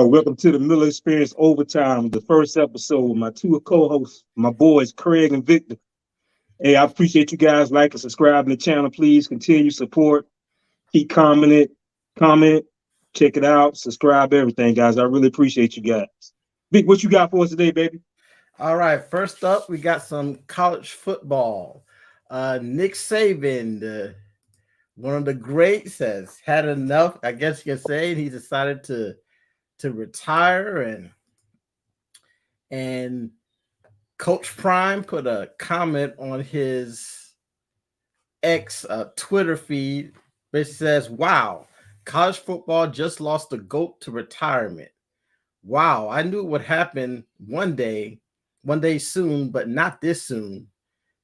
Welcome to the Miller Experience Overtime, the first episode with my two co-hosts, my boys, Craig and Victor. Hey, I appreciate you guys liking, subscribing to the channel. Please continue support, keep comment, check it out, subscribe, everything, guys. I really appreciate you guys. Vic, what you got for us today, baby? All right, first up, we got some college football. Nick Saban, one of the greats, has had enough, I guess you can say, and he decided to retire. And Coach Prime put a comment on his X Twitter feed, which says, "Wow, college football just lost the GOAT to retirement. Wow, I knew it would happen one day soon, but not this soon.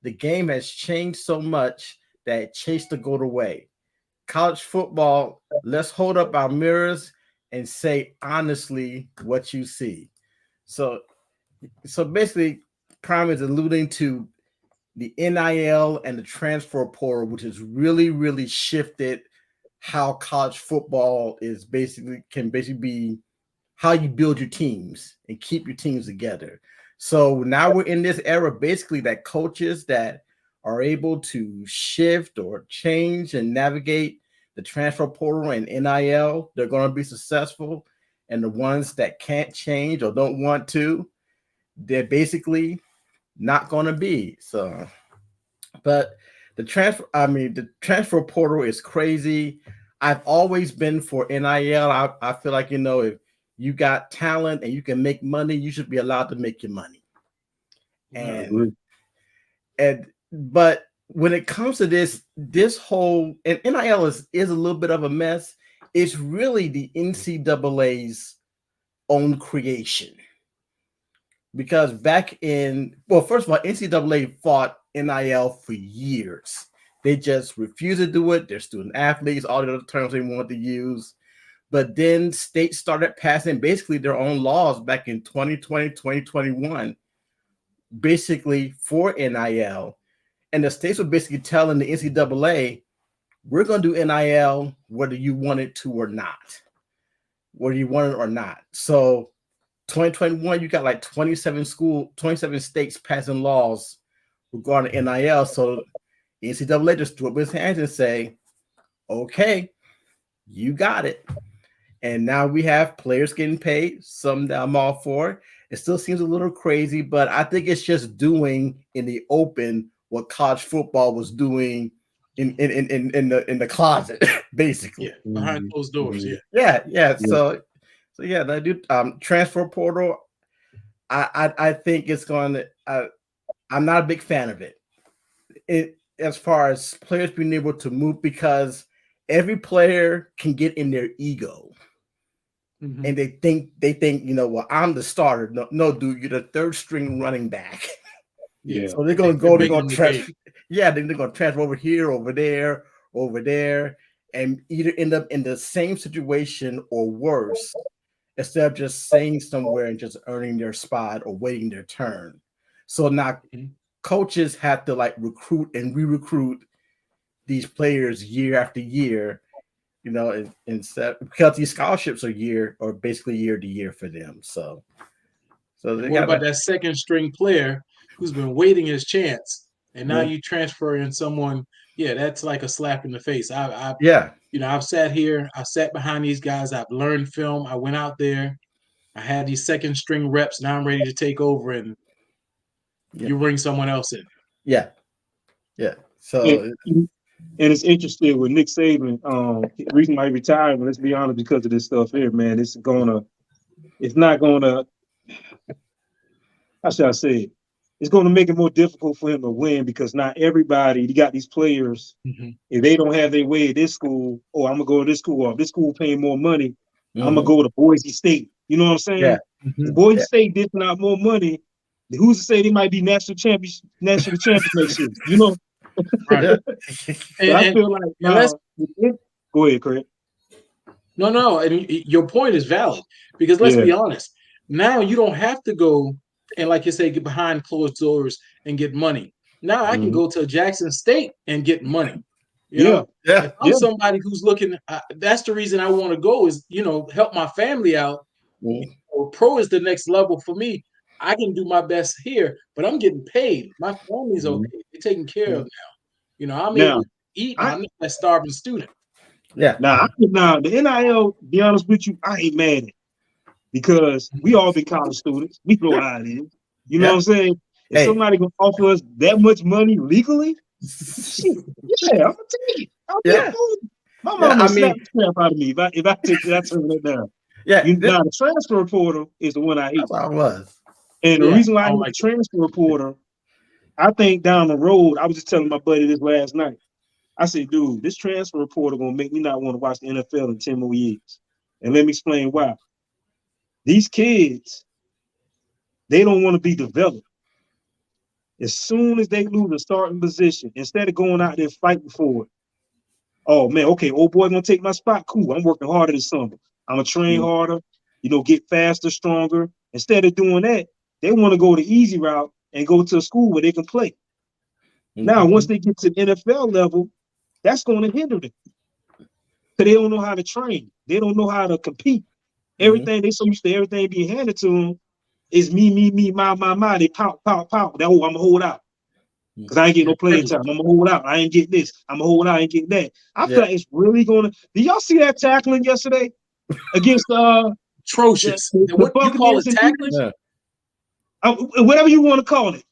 The game has changed so much that it chased the GOAT away. College football, let's hold up our mirrors and say honestly what you see." So basically, Prime is alluding to the NIL and the transfer portal, which has really, really shifted how college football can basically be how you build your teams and keep your teams together. So now we're in this era, basically, that coaches that are able to shift or change and navigate the transfer portal and NIL, they're going to be successful. And the ones that can't change or don't want to, they're basically not going to be. So, but the transfer portal is crazy. I've always been for NIL. I feel like, if you got talent and you can make money, you should be allowed to make your money. But when it comes to this whole, and NIL is a little bit of a mess. It's really the NCAA's own creation. Because first of all, NCAA fought NIL for years. They just refused to do it. They're student athletes, all the other terms they wanted to use. But then states started passing basically their own laws back in 2020, 2021, basically for NIL. And the states were basically telling the NCAA, we're going to do NIL whether you want it to or not. Whether you want it or not. So 2021, you got like 27 states passing laws regarding NIL. So NCAA just threw up his hands and say, okay, you got it. And now we have players getting paid, some that I'm all for. It still seems a little crazy, but I think it's just doing in the open what college football was doing in the closet, basically. Yeah, behind closed doors. Yeah. So yeah, that do transfer portal. I think it's going to. I'm not a big fan of it. As far as players being able to move, because every player can get in their ego. Mm-hmm. And they think, well, I'm the starter. No, dude, you're the third string running back. Yeah. So they're going to transfer. Yeah, they're going to transfer over here, over there, and either end up in the same situation or worse, instead of just staying somewhere and just earning their spot or waiting their turn. So now coaches have to recruit and re-recruit these players year after year. Instead, because these scholarships are basically year to year for them. So what about that second string player who's been waiting his chance, and now you transfer in someone? Yeah, that's like a slap in the face. I've sat behind these guys. I've learned film. I went out there. I had these second string reps. Now I'm ready to take over, and you bring someone else in. Yeah. So. And it's interesting with Nick Saban. The reason why he retired, let's be honest, because of this stuff here, man. It's not gonna. How should I say it? It's going to make it more difficult for him to win, because not everybody. You got these players. Mm-hmm. If they don't have their way at this school, I'm gonna go to this school. Or if this school paying more money, I'm gonna go to Boise State. You know what I'm saying? Yeah. Mm-hmm. Boise State dishing out more money. Who's to say they might be national champions next year? You know. Right. I feel like go ahead, Craig. No, and your point is valid, because let's be honest. Now you don't have to go and, like you say, get behind closed doors and get money. Now I can go to Jackson State and get money. You know, if I'm somebody who's looking, that's the reason I want to go is, help my family out. Pro is the next level for me. I can do my best here, but I'm getting paid. My family's okay. They're taken care of now. I'm able to eat. I'm not that starving student. Yeah. Now the NIL, be honest with you, I ain't mad at it because we all been college students. We know how it is. You know what I'm saying? If somebody gonna offer us that much money legally, shit, yeah, I'm gonna take it. My mama slapped the crap out of me if I take that, I turn that down. Yeah. Now the transfer portal is the one I hate. That's what I was. And the reason why I hate the transfer portal, I think down the road, I was just telling my buddy this last night. I said, dude, this transfer portal gonna make me not want to watch the NFL in 10 more years. And let me explain why. These kids, they don't want to be developed. As soon as they lose a starting position, instead of going out there fighting for it, oh man, okay, old boy gonna take my spot. Cool, I'm working harder this summer. I'm gonna train harder, get faster, stronger. Instead of doing that, they want to go the easy route and go to a school where they can play. Now, once they get to the NFL level, that's going to hinder them. Because they don't know how to train. They don't know how to compete. Everything, they so used to everything being handed to them is me, my. They pout. That, I'm going to hold out. Because I ain't getting no playing time. I'm going to hold out. I ain't getting this. I'm going to hold out. I ain't getting that. I feel like it's really going to. Did y'all see that tackling yesterday against atrocious? What you call it, tackling? Whatever you want to call it.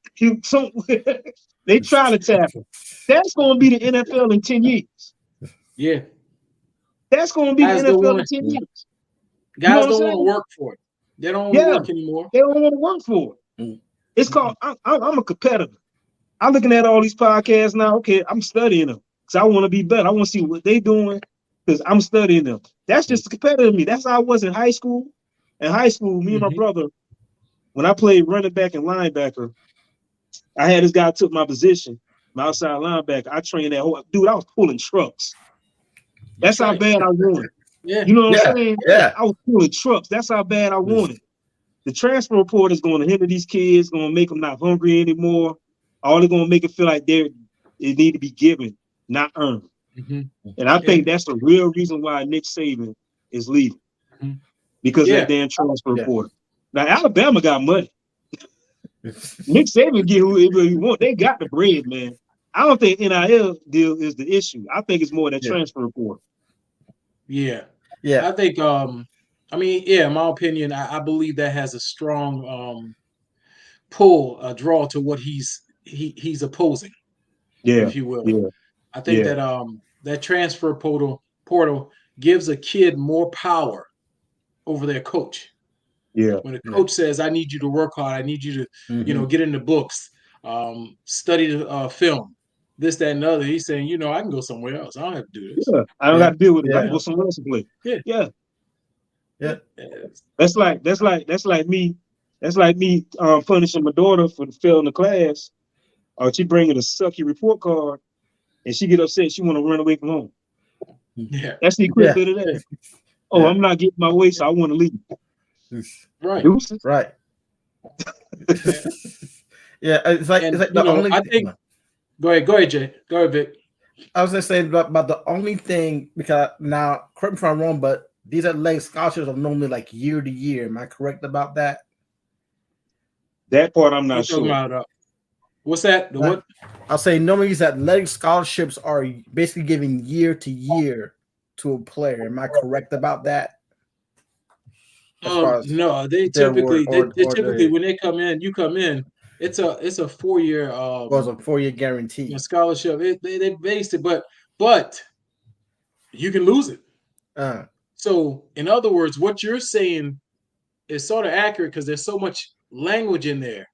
They try to tackle. That's going to be the NFL in 10 years. Yeah. That's going to be the NFL in 10 years. Guys don't want to work for it. They don't want to work anymore. They don't want to work for it. It's called, I'm a competitor. I'm looking at all these podcasts now. Okay, I'm studying them because I want to be better. I want to see what they're doing because I'm studying them. That's just the competitor in me. That's how I was in high school. In high school, me and my brother, when I played running back and linebacker, I had this guy took my position, my outside linebacker. I trained that whole dude. I was pulling trucks. That's how bad I wanted. Yeah. You know what I'm saying? Yeah. I was pulling trucks. That's how bad I wanted. The transfer report is going to hinder these kids, going to make them not hungry anymore. All they're going to make it feel like they need to be given, not earned. And I think that's the real reason why Nick Saban is leaving. Because of that damn transfer report. Now, Alabama got money. Nick Saban get whoever he want. They got the bread, man. I don't think NIL deal is the issue. I think it's more that transfer report. Yeah. I think in my opinion, I believe that has a strong pull, a draw to what he's opposing. If you will. Yeah. I think that that transfer portal gives a kid more power over their coach. Yeah. When a coach says, I need you to work hard, I need you to, get in the books, study the film, this, that, and the other. He's saying, I can go somewhere else. I don't have to do this. Yeah. I don't have to deal with it. I can go somewhere else and play. Yeah. That's like me punishing my daughter for failing the class, or she bringing a sucky report card, and she get upset. She want to run away from home. Yeah, that's the equivalent of that. Oh, I'm not getting my way, so I want to leave. Right. Deuces. Right. It's like the only. I think. Go ahead, Jay. Go ahead, Vic. I was just saying about the only thing, because now, correct me if I'm wrong, but these athletic scholarships are normally like year to year. Am I correct about that? That part I'm not sure. About, what's that? What? I'll say normally these athletic scholarships are basically giving year to year to a player. Am I correct about that? No, they typically when they come in, you come in. It's a 4-year. It's a 4-year guarantee. Scholarship. They based it, but you can lose it. So, in other words, what you're saying is sort of accurate because there's so much language in there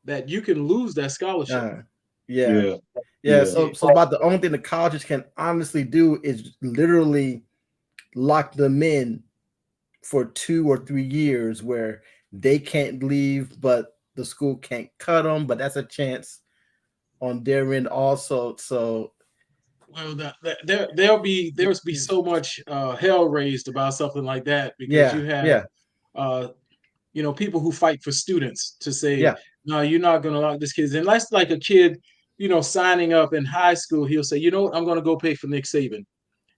that you can lose that scholarship. So about the only thing the colleges can honestly do is literally lock them in for 2 or 3 years where they can't leave, but the school can't cut them. But that's a chance on their end also. So, well, there'll be so much hell raised about something like that because you have people who fight for students to say, no, you're not going to lock this kid in. That's like a kid, signing up in high school. He'll say, I'm going to go pay for Nick Saban.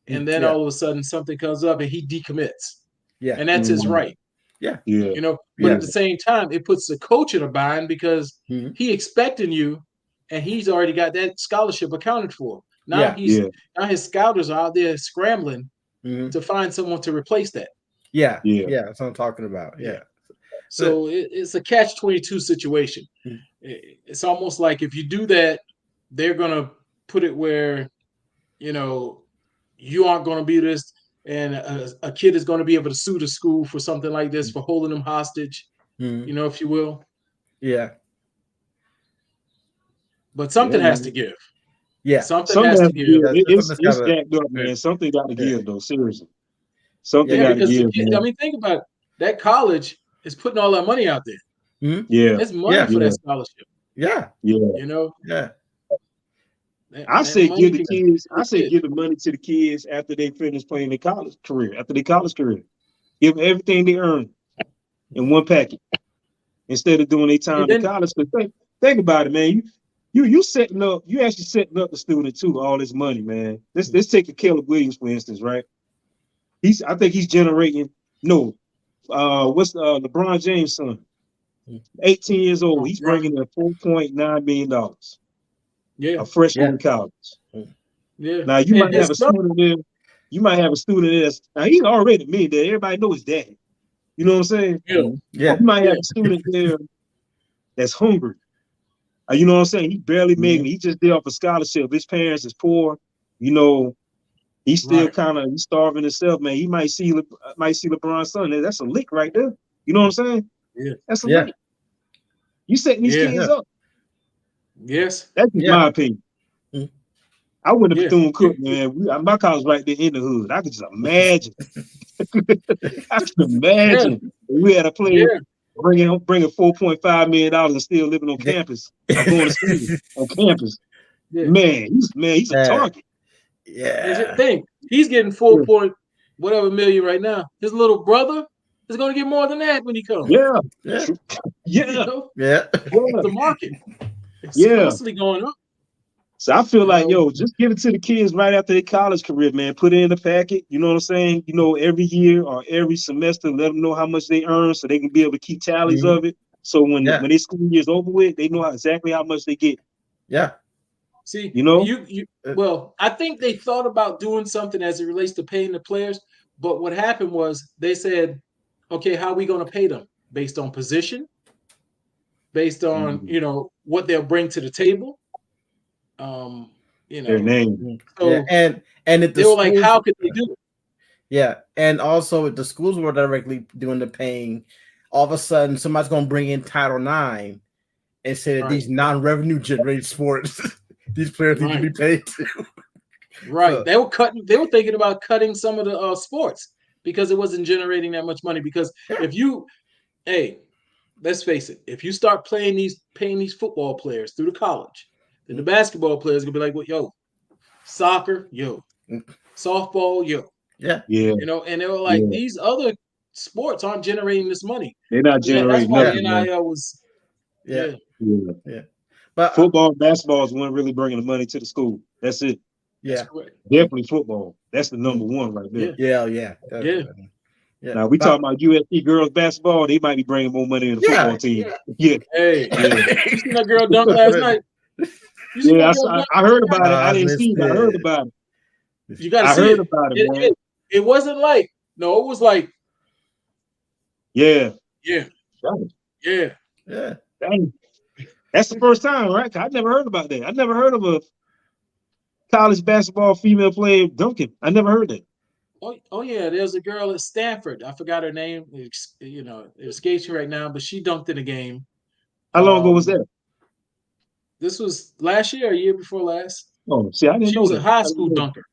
And then all of a sudden something comes up and he decommits. Yeah. And that's his right. Yeah. Yeah. You know, but at the same time, it puts the coach in a bind because he expecting you, and he's already got that scholarship accounted for. Now now his scouters are out there scrambling to find someone to replace that. Yeah. That's what I'm talking about. Yeah. So it's a catch-22 situation. It's almost like if you do that, they're gonna put it where, you know, you aren't going to be this, and a kid is going to be able to sue the school for something like this, for holding them hostage, you know, if you will. Yeah. But something has to give. Yeah. Something has to give. It's stacked up, man. Something got to give, though. Seriously. Something got to give. I mean, think about it. That college is putting all that money out there. Yeah. It's money for that scholarship. Yeah. You know? Yeah. I say give the kids. I say give the money to the kids after they finish playing their college career. After their college career, give them everything they earn in one packet instead of doing their time in college. Because think about it, man. You setting up. You actually setting up the student too. All this money, man. Let's take a Caleb Williams for instance, right? I think he's generating. No, what's LeBron James' son? 18 years old. He's bringing in $4.9 million. Yeah, a freshman in college. Yeah. Now you might have a student there. You might have a student that's now he's already a millionaire. Everybody knows his daddy. You know what I'm saying? Yeah. You might have a student there that's hungry. You know what I'm saying? He barely making. He just did off a scholarship. His parents is poor. You know, he's still kind of starving himself, man. He might see LeBron's son. That's a lick right there. You know what I'm saying? Yeah. That's a lick. You setting these kids up. Yes. That's just my opinion. I went to Bethune-Cookman, man. My college right there in the hood. I could just imagine. I could imagine we had a player bringing $4.5 million and still living on campus, or going to school on campus. Man, he's a target. Yeah. Think he's getting 4 point whatever million right now. His little brother is going to get more than that when he comes. Yeah. You know? The market. It's constantly going up. So I feel like, just give it to the kids right after their college career, man. Put it in the packet. You know what I'm saying? You know, every year or every semester, let them know how much they earn so they can be able to keep tallies of it. So when their school year is over with, they know exactly how much they get. Yeah. See, you know, well, I think they thought about doing something as it relates to paying the players, but what happened was they said, okay, how are we going to pay them? Based on position, based on, you know, what they'll bring to the table. You know, their name. So, and if they were like, how could they do it? Yeah, and also if the schools were directly doing the paying, all of a sudden somebody's going to bring in Title IX and say that these non-revenue generated sports, these players need to be paid too. So, they were thinking about cutting some of the sports because it wasn't generating that much money. Because if you, let's face it, if you start paying these football players through the college, then the basketball players gonna be like, well, yo, soccer, yo, softball, yo. Yeah. You know, and they were like, these other sports aren't generating this money. They're not generating that's why NIL was But football, basketball is one really bringing the money to the school. That's it. Yeah. Definitely football. That's the number one right there. Yeah. Now we talking about USC girls basketball. They might be bringing more money in the football team. Hey, you seen that girl dunk last night? I heard about it. I didn't see it. I heard about it. You got to see it. About it, man. It wasn't like, no, it was like, yeah. Dang. That's the first time, right? I never heard about that. I never heard of a college basketball female player dunking. I never heard that. Oh yeah, there's a girl at Stanford. I forgot her name. It escapes me right now, but she dunked in a game. How long ago was that? This was last year, or a year before last. Oh, see, I didn't know she was that. a high school dunker,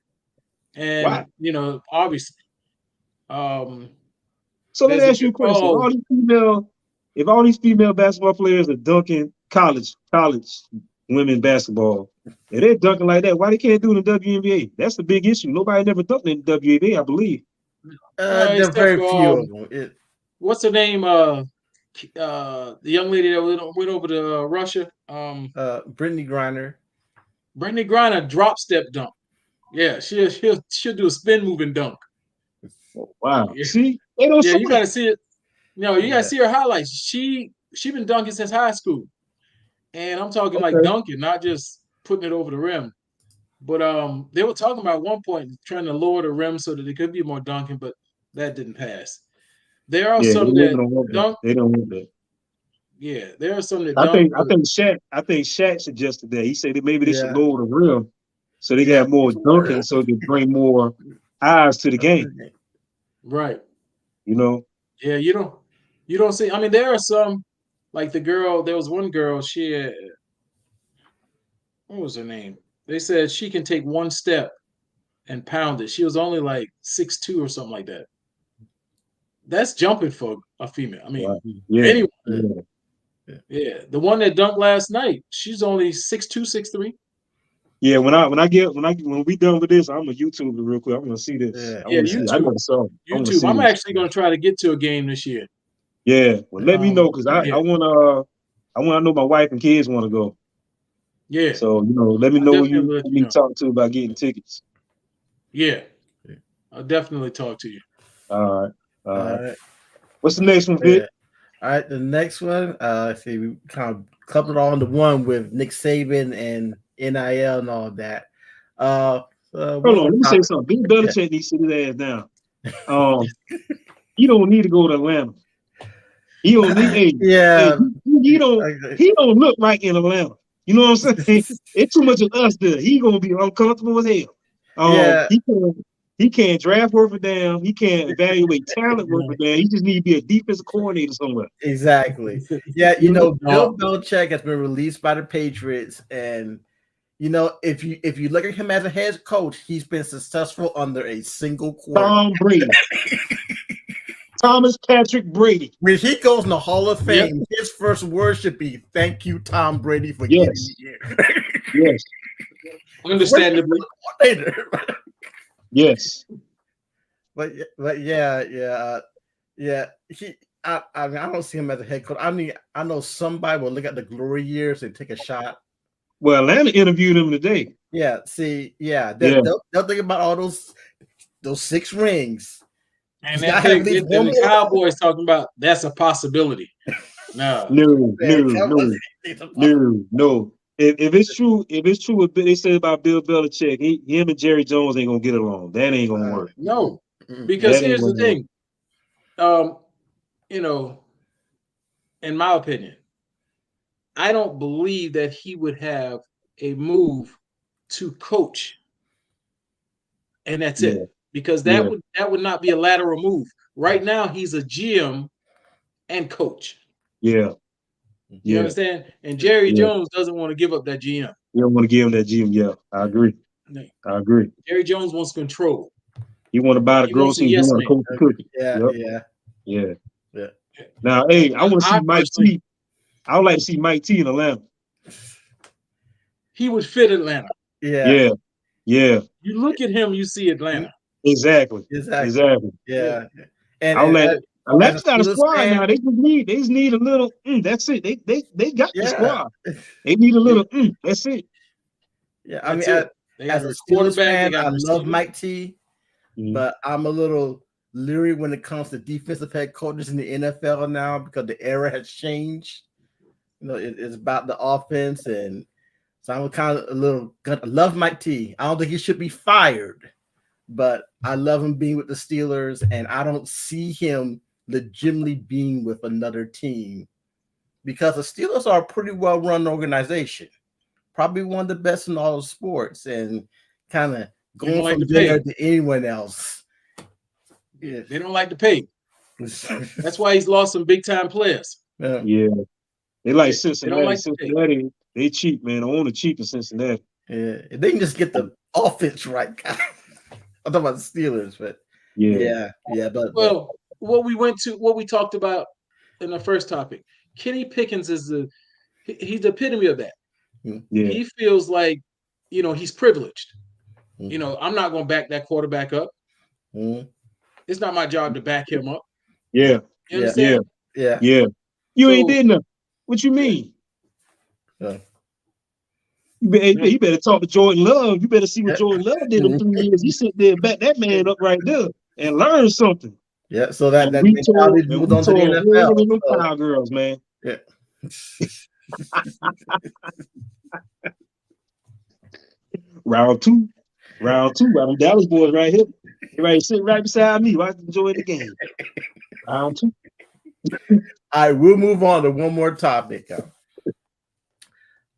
and you know, obviously. So let me ask you a question: if all these female basketball players are dunking college women basketball, and they're dunking like that, why they can't do it in the WNBA? That's the big issue. Nobody never dunked in the WNBA, I believe. There's very few of them. What's her name? The young lady that went over to Russia. Brittany Griner. Brittany Griner drop step dunk. Yeah, she'll do a spin move and dunk. Oh, wow. See, They don't you gotta see it. No, you gotta see her highlights. She been dunking since high school. And I'm talking like dunking, not just putting it over the rim. But they were talking about at one point trying to lower the rim so that it could be more dunking, but that didn't pass. There are some that dunk. They don't want that. Yeah, there are some that dunk. I think Shaq suggested that. He said that maybe they should lower the rim so they have more dunking, so they bring more eyes to the game. Right. You know. Yeah, you don't see. I mean, there are some, like the girl. There was one girl. She had, what was her name? They said she can take one step and pound it. She was only like 6'2" or something like that. That's jumping for a female. I mean, anyone. Yeah. The one that dunked last night, she's only 6'2", 6'3". Yeah, when we done with this, I'm gonna YouTube it real quick. I'm gonna see this. YouTube. I never saw it. YouTube. I'm actually gonna try to get to a game this year. Yeah, well, let me know because I wanna know my wife and kids want to go. Yeah. So let me know who you need to talk to about getting tickets. Yeah, I'll definitely talk to you. All right. What's the next one, Vic? All right, the next one. See, we kind of coupled on the one with Nick Saban and NIL and all that. Hold on, let me say something. Bill Belichick needs to sit his ass down. He don't need to go to Atlanta. He don't need. He don't look right in Atlanta. You know what I'm saying? It's too much of us there. He gonna be uncomfortable as hell. He can't draft worth a damn. He can't evaluate talent worth a damn. He just need to be a defensive coordinator somewhere. Exactly. Yeah, Bill Belichick has been released by the Patriots, and if you look at him as a head coach, he's been successful under a single quarterback. Tom Brady. Thomas Patrick Brady. When he goes in the Hall of Fame, his first word should be "Thank you, Tom Brady, for getting me here." Yes. Understandably. Yes. But yeah. I don't see him as a head coach. I mean, I know somebody will look at the glory years and take a shot. Well, Atlanta interviewed him today. Yeah. See, they'll think about all those 6 rings. And the Cowboys talking about that's a possibility. No. If it's true what they say about Bill Belichick, him and Jerry Jones ain't gonna get along. That ain't gonna work. No, because here's the thing. In my opinion, I don't believe that he would have a move to coach, and that's it. Because that would not be a lateral move. Right now, he's a GM and coach. Yeah. You understand? And Jerry Jones doesn't want to give up that GM. You don't want to give him that GM. Yeah, I agree. Jerry Jones wants control. He want to buy the groceries. He want to cook the cookie. Yeah. Now, hey, I want to see Mike T. I would like to see Mike T in Atlanta. He would fit Atlanta. Yeah. You look at him, you see Atlanta. Exactly. Yeah. And Atlanta's got a squad now. They just need a little. That's it. They got the squad. They need a little. That's it. Yeah, I mean, as a Steelers fan, I love Mike T, but I'm a little leery when it comes to defensive head coaches in the NFL now because the era has changed. It's about the offense, and so I'm kind of a little. I love Mike T. I don't think he should be fired. But I love him being with the Steelers, and I don't see him legitimately being with another team because the Steelers are a pretty well-run organization, probably one of the best in all of sports, and kind of going from there to anyone else. Yeah, they don't like to pay. That's why he's lost some big-time players. Yeah. They like Cincinnati. They Cincinnati, they cheap, man. I want to cheap in Cincinnati. Yeah, they can just get the offense right. I'm talking about the Steelers, but but what we talked about in the first topic, Kenny Pickens is he's the epitome of that. Yeah. He feels like he's privileged. I'm not going to back that quarterback up. It's not my job to back him up. Yeah. You understand? Yeah. You ain't did nothing. What you mean? You better talk to Jordan Love. You better see what Jordan Love did in 3 years. He sit there and back that man up right there and learn something. Yeah, so that we mentality moved on to the NFL. Cowgirls, man. Yeah. Round two. Them Dallas boys right here. They right sitting right beside me. I enjoy the game. Round two. All right, we'll move on to one more topic.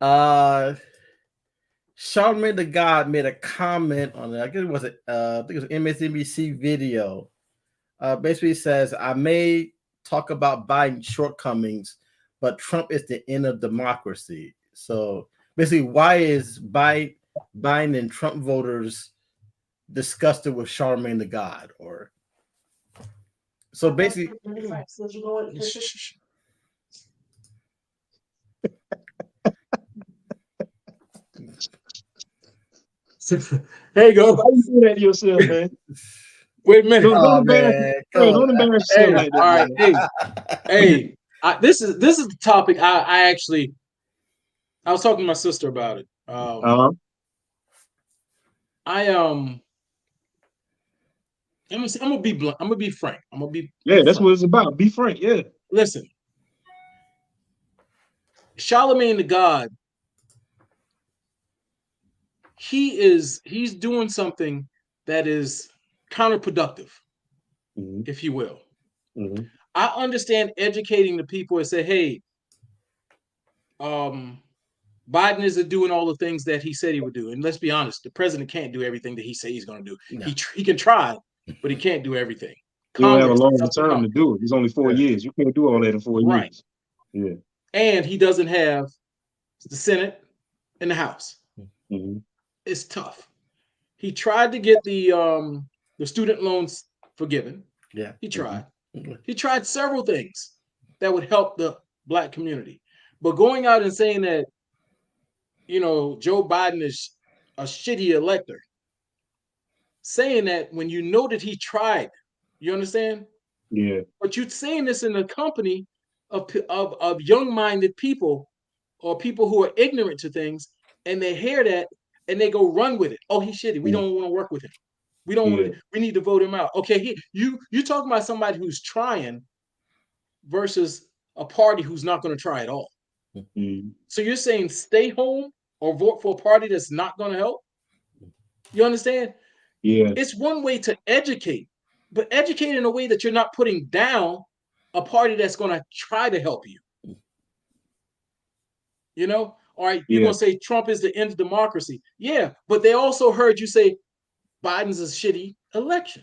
Charlemagne the God made a comment on it. I think it was MSNBC video. Basically says, I may talk about Biden's shortcomings, but Trump is the end of democracy. So basically, why is Biden and Trump voters disgusted with Charlemagne the God? Or so basically, there you go. Why you do that to yourself, man? Wait a minute. Don't embarrass yourself like that. All right, hey, this is the topic. I was talking to my sister about it. I'm gonna be blunt. I'm gonna be frank. That's what it's about. Be frank. Yeah. Listen, Charlemagne the God. He's doing something that is counterproductive, if you will. I understand educating the people and say, hey, Biden isn't doing all the things that he said he would do. And let's be honest, the president can't do everything that he said he's going to do. No. He can try, but he can't do everything. He don't have a long term to do it. He's only 4 years. You can't do all that in 4 years. Yeah. And he doesn't have the Senate and the House. It's tough. He tried to get the student loans forgiven. Yeah. He tried. He tried several things that would help the Black community. But going out and saying that, Joe Biden is a shitty elector, saying that when you know that he tried, you understand? Yeah. But you're saying this in a company of young-minded people or people who are ignorant to things, and they hear that and they go run with it. Oh, he's shitty. We don't want to work with him. We don't want to, we need to vote him out. Okay, you talking about somebody who's trying versus a party who's not going to try at all. So you're saying stay home or vote for a party that's not going to help? You understand? Yeah. It's one way to educate, but educate in a way that you're not putting down a party that's going to try to help you. All right, you're going to say Trump is the end of democracy. Yeah, but they also heard you say Biden's a shitty elector.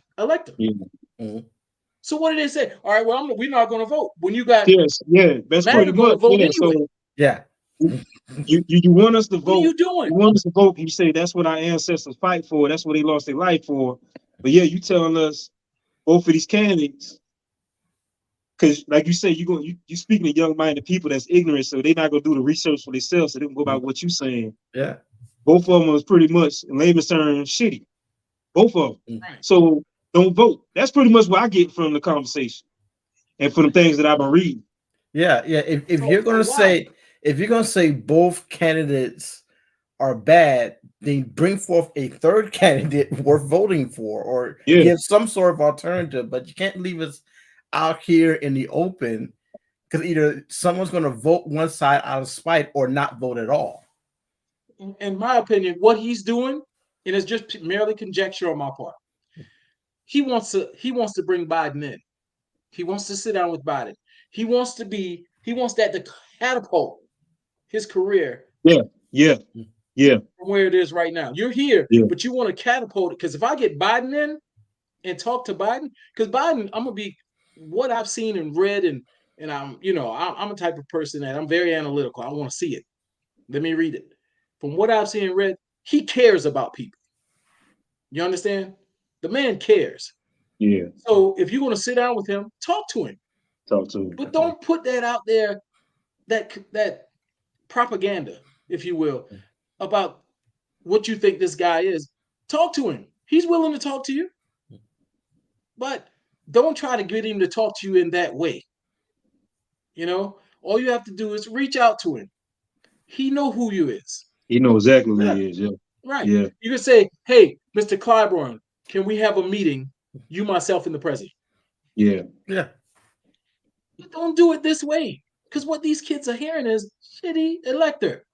So what did they say? All right, well, we're not going to vote. When you got that's pretty much. Vote anyway. So, you want us to vote. What are you doing? You want us to vote. You say that's what our ancestors fight for. That's what they lost their life for. But you telling us both of these candidates, because like you say, you speaking to young-minded people that's ignorant, so they're not gonna do the research for themselves, so they can go about what you're saying. Yeah. Both of them was pretty much, in layman's terms, shitty. Both of them. Right. So don't vote. That's pretty much what I get from the conversation and from the things that I've been reading. Yeah. If you're gonna say both candidates are bad, then bring forth a third candidate worth voting for, or give some sort of alternative. But you can't leave us out here in the open, because either someone's going to vote one side out of spite or not vote at all. In my opinion, what he's doing, and it's just merely conjecture on my part, he wants to bring Biden in. He wants to sit down with Biden. He wants that to catapult his career. Yeah. From where it is right now. You're here, but you want to catapult it, because if I get Biden in and talk to Biden, because Biden, I'm gonna be what I've seen and read, and I'm a type of person that I'm very analytical. I want to see it. Let me read it. From what I've seen and read, he cares about people. You understand? The man cares. Yeah. So if you're going to sit down with him, talk to him. But don't put that out there, that propaganda, if you will, about what you think this guy is. Talk to him. He's willing to talk to you. But don't try to get him to talk to you in that way. All you have to do is reach out to him. He know who you is. He knows exactly who he is. Yeah. Right. Yeah. You can say, hey, Mr. Clyburn, can we have a meeting, you, myself, and the president? Yeah. Yeah. You don't do it this way. Because what these kids are hearing is shitty elector.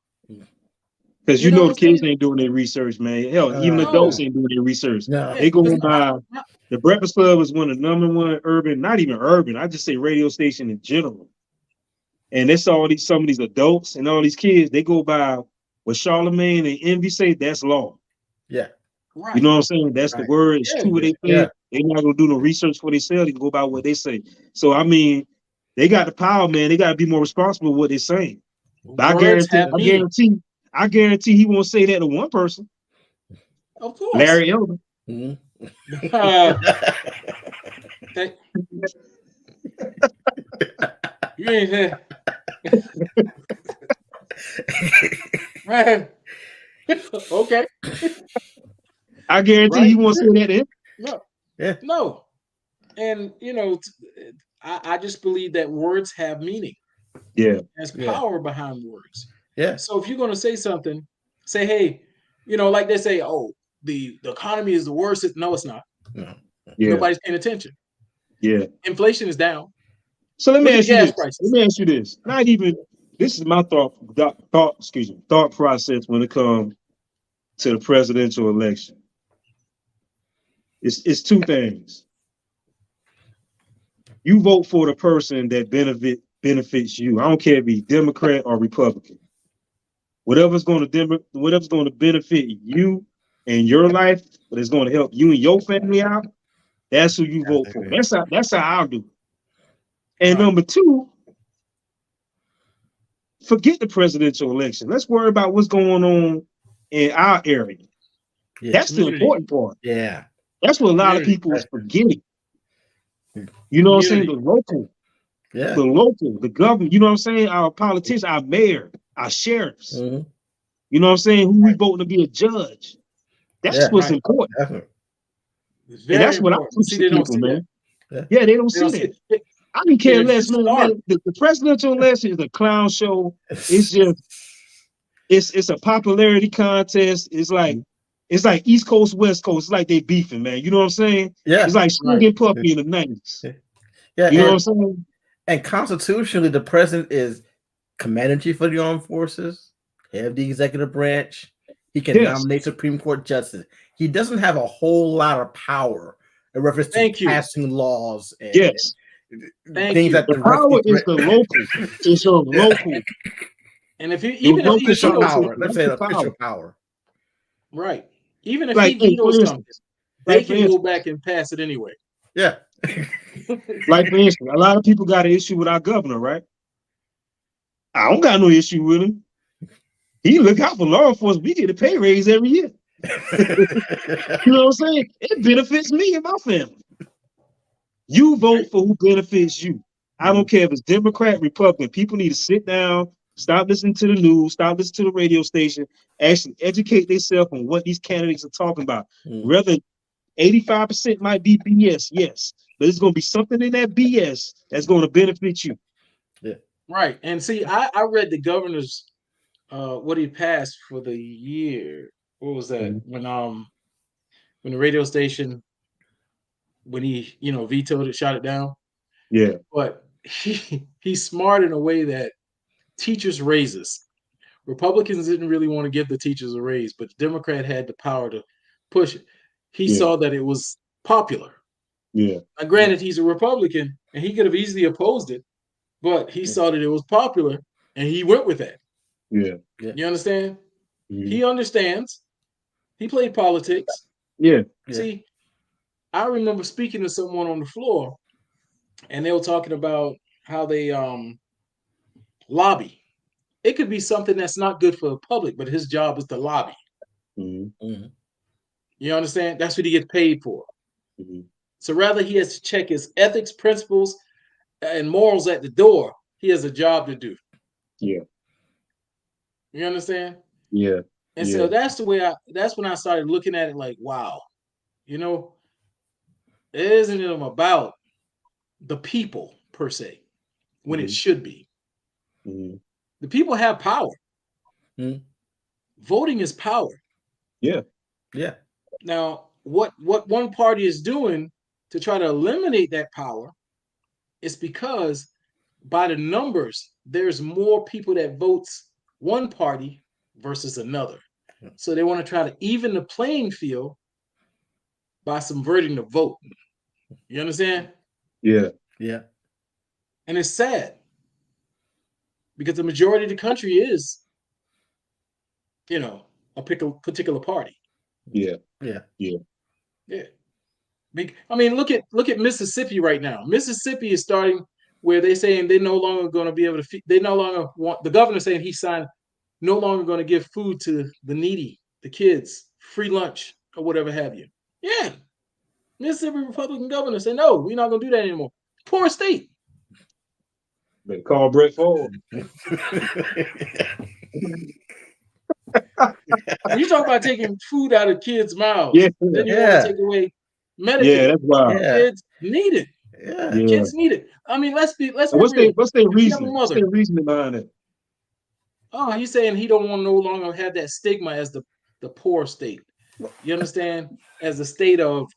Because you know the kids ain't doing their research, man. Hell, even adults ain't doing their research. No. They go by the Breakfast Club is one of the #1 urban, not even urban, I just say radio station in general. And that's some of these adults and all these kids, they go by what Charlemagne and Envy say, that's law. Yeah. Right. You know what I'm saying? That's the word. It's true what they say. They're not gonna do no research for themselves. They go by what they say. So I mean, they got the power, man. They gotta be more responsible with what they're saying. But I guarantee he won't say that to one person. Of course. Larry Elder. Mm-hmm. You ain't there. Right. Okay. I guarantee he won't say that to him. No. Yeah. No. And I just believe that words have meaning. Yeah. There's power behind words. Yeah. So if you're going to say something, say, hey, like they say, oh, the economy is the worst. No, it's not. No. Yeah. Nobody's paying attention. Yeah. Inflation is down. So let me ask you this. Not even, this is my thought process when it comes to the presidential election. It's two things. You vote for the person that benefits you. I don't care if he's Democrat or Republican. Whatever's going to benefit you and your life, but it's going to help you and your family out, that's who you vote for. That's how I'll do it. And number two, forget the presidential election. Let's worry about what's going on in our area. Yeah, that's the important part. Yeah. That's what a lot of people is forgetting. You know what I'm saying? The local. Yeah. The local, the government, you know what I'm saying? Our politicians, our mayor, our sheriffs. Mm-hmm. You know what I'm saying? Who we voting to be a judge. That's what's important. Definitely. And that's what I teach to people, man. Yeah, they don't see that. I don't care less, man. The presidential election is a clown show. It's just, it's a popularity contest. It's like East Coast, West Coast. It's like they beefing, man. You know what I'm saying? Yeah. It's like Swinging Puppy in the 90s. Yeah. You know what I'm saying? And constitutionally, the president is commander-in-chief for the armed forces, head of the executive branch. He can nominate Supreme Court justice. He doesn't have a whole lot of power in reference to passing laws. And things that the power is the local. It's your local. And if even if he official power, let's say official power. Right. Even if he vetoes something, they can go back and pass it anyway. Yeah. Like for instance, a lot of people got an issue with our governor, right? I don't got no issue with him. He look out for law enforcement. We get a pay raise every year. You know what I'm saying? It benefits me and my family. You vote for who benefits you. I don't care if it's Democrat, Republican. People need to sit down, stop listening to the news, stop listening to the radio station, actually educate themselves on what these candidates are talking about. Rather, 85% might be BS, yes, but it's going to be something in that BS that's going to benefit you. Yeah. Right. And see, I read the governor's what he passed for the year. What was that? When the radio station, when he vetoed it, shot it down. Yeah. But he's smart in a way that teachers' raises. Republicans didn't really want to give the teachers a raise, but the Democrat had the power to push it. He saw that it was popular. Yeah. Now, granted, he's a Republican and he could have easily opposed it, but he saw that it was popular and he went with that. Yeah. You understand? Mm-hmm. He understands. He played politics. Yeah. See, I remember speaking to someone on the floor and they were talking about how they lobby. It could be something that's not good for the public, but his job is to lobby. Mm-hmm. You understand? That's what he gets paid for. Mm-hmm. So rather he has to check his ethics, principles, and morals at the door. He has a job to do. Yeah. You understand? Yeah. And so that's when I started looking at it like, wow, it isn't about the people per se, when it should be. Mm-hmm. The people have power. Mm-hmm. Voting is power. Yeah. Yeah. Now, what one party is doing to try to eliminate that power, it's because by the numbers, there's more people that votes one party versus another. So they want to try to even the playing field by subverting the vote. You understand? Yeah. Yeah. And it's sad because the majority of the country is, a particular party. Yeah. Yeah. Yeah. Yeah. I mean, look at Mississippi right now. Mississippi is starting where they're saying they're no longer going to be able to they no longer want, the governor saying he signed, no longer going to give food to the needy, the kids, free lunch or whatever have you. Yeah. Mississippi Republican governor said, no, we're not going to do that anymore. Poor state. Better call Brett Favre. When you talk about taking food out of kids' mouths, yeah. then you want to take away Medicaid. Yeah, that's wild. Kids need it. Yeah. Kids need it. I mean, let's be real. What's their reason? What's their reasoning behind it? Oh, he's saying he don't want to no longer have that stigma as the poor state. You understand? As the state of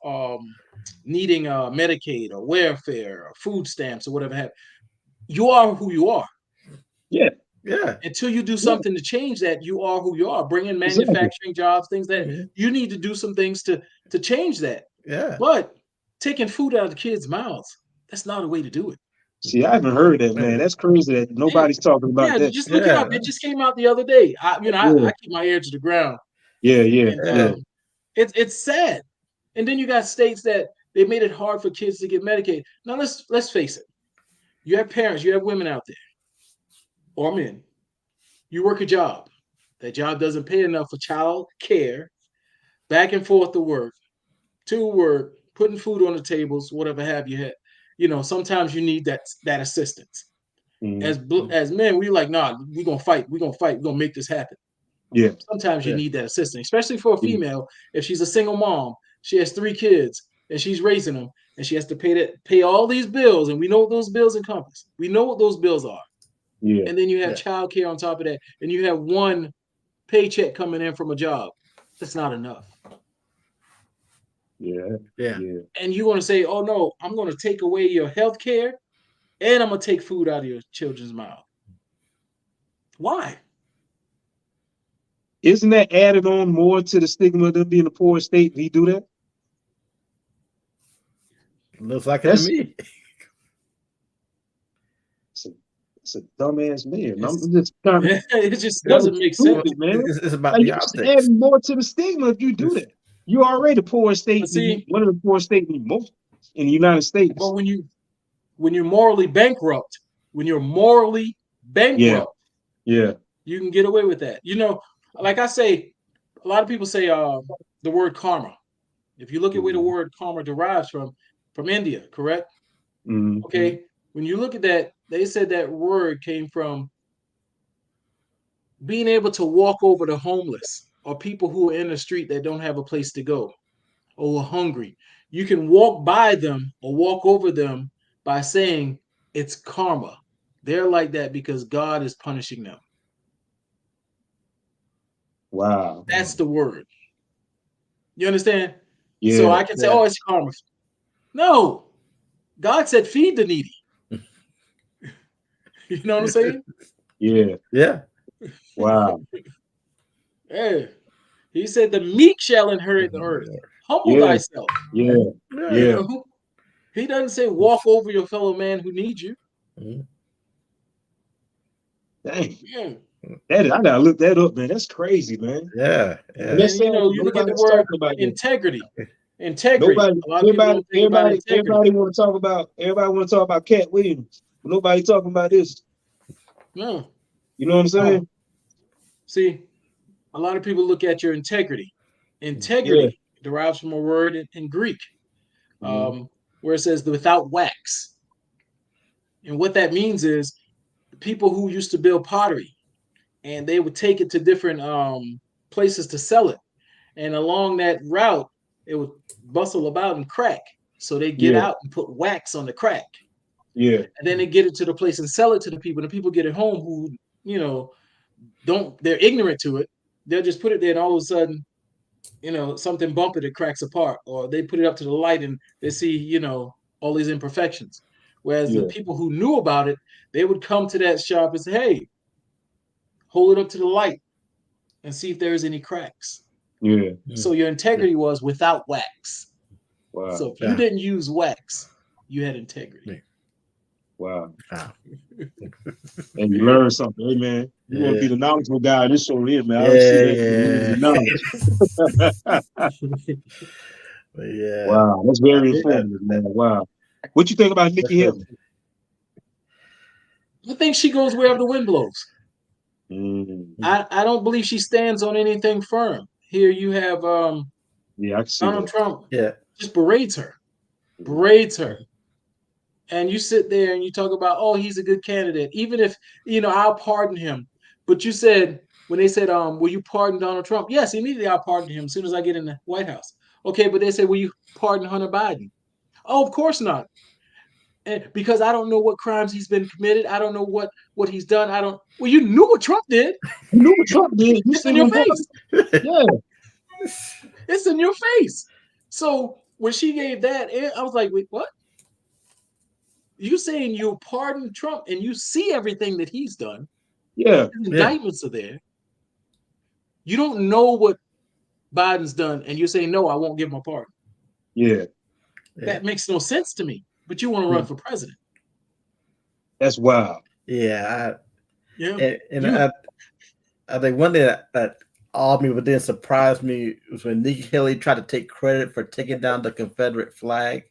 needing Medicaid or welfare or food stamps or whatever have. You are who you are. Yeah. Yeah. Until you do something to change that, you are who you are. Bring in manufacturing jobs, things that you need to do some things to change that. Yeah. But taking food out of the kids' mouths, that's not a way to do it. See, I haven't heard that, man. That's crazy that nobody's talking about that. Just look it up. It just came out the other day. I keep my ear to the ground. Yeah. And, it's sad. And then you got states that they made it hard for kids to get Medicaid. Now let's face it. You have parents, you have women out there, or men. You work a job. That job doesn't pay enough for child care, back and forth to work, putting food on the tables, whatever have you had. Sometimes you need that assistance. Mm-hmm. As men, we like, nah, we're gonna fight, we're gonna make this happen. Yeah. Sometimes you need that assistance, especially for a female. If she's a single mom, she has 3 kids and she's raising them, and she has to pay all these bills, and we know what those bills encompass. We know what those bills are. Yeah. And then you have child care on top of that, and you have one paycheck coming in from a job. That's not enough. Yeah. And you want to say, oh no, I'm going to take away your health care and I'm going to take food out of your children's mouth. Why? Isn't that added on more to the stigma of them being a poor state if he do that? Looks like it to me. It's a dumbass man. I'm just trying to. It just doesn't make sense, man. It's about the optics. Adding more to the stigma if you do that. You're already a poor state. One of the poor states in the United States. But when you're morally bankrupt, you can get away with that. Like I say, a lot of people say the word karma. If you look at where the word karma derives from India, correct? Mm-hmm. Okay. When you look at that, they said that word came from being able to walk over the homeless or people who are in the street that don't have a place to go or are hungry. You can walk by them or walk over them by saying it's karma. They're like that because God is punishing them. Wow. That's the word. You understand? Yeah. So I can say, oh, it's karma. No. God said feed the needy. You know what I'm saying? Yeah. Yeah. Wow. Yeah. He said the meek shall inherit the earth. Humble thyself. Yeah. He doesn't say walk over your fellow man who needs you. Dang. Yeah. I gotta look that up, man. That's crazy, man. Yeah. And you look at the word integrity. Integrity. Everybody want to talk about Cat Williams. But nobody talking about this. No. You know what I'm saying? See, a lot of people look at your integrity. Integrity derives from a word in Greek, where it says without wax. And what that means is people who used to build pottery, and they would take it to different places to sell it. And along that route, it would bustle about and crack. So they get out and put wax on the crack. Yeah. And then they get it to the place and sell it to the people. The people get it home who, they're ignorant to it. They'll just put it there, and all of a sudden something bumpy that cracks apart, or they put it up to the light and they see, all these imperfections. Whereas the people who knew about it, they would come to that shop and say, hey, hold it up to the light and see if there's any cracks. Yeah. So your integrity was without wax. Wow. So if you didn't use wax, you had integrity. Wow. And you learn something. Hey, man, you want to be the knowledgeable guy in this show here, man. I don't see that. Wow, that's very informative, man. Wow. What you think about Nikki Haley? I think she goes wherever the wind blows. I don't believe she stands on anything firm. Here you have Donald Trump just berates her. And you sit there and you talk about, oh, he's a good candidate. Even if, I'll pardon him. But you said, when they said, will you pardon Donald Trump? Yes, immediately I'll pardon him as soon as I get in the White House. Okay, but they said, will you pardon Hunter Biden? Oh, of course not. And because I don't know what crimes he's been committed. I don't know what he's done. Well, you knew what Trump did. You knew what Trump did. It's in your face. Yeah. It's in your face. So when she gave that, I was like, wait, what? You saying you pardon Trump and you see everything that he's done. Yeah. The indictments are there. You don't know what Biden's done and you're saying, no, I won't give him a pardon. Yeah. That makes no sense to me. But you want to run for president. That's wild. Yeah. I think one thing that awed me but then surprised me was when Nikki Haley tried to take credit for taking down the Confederate flag.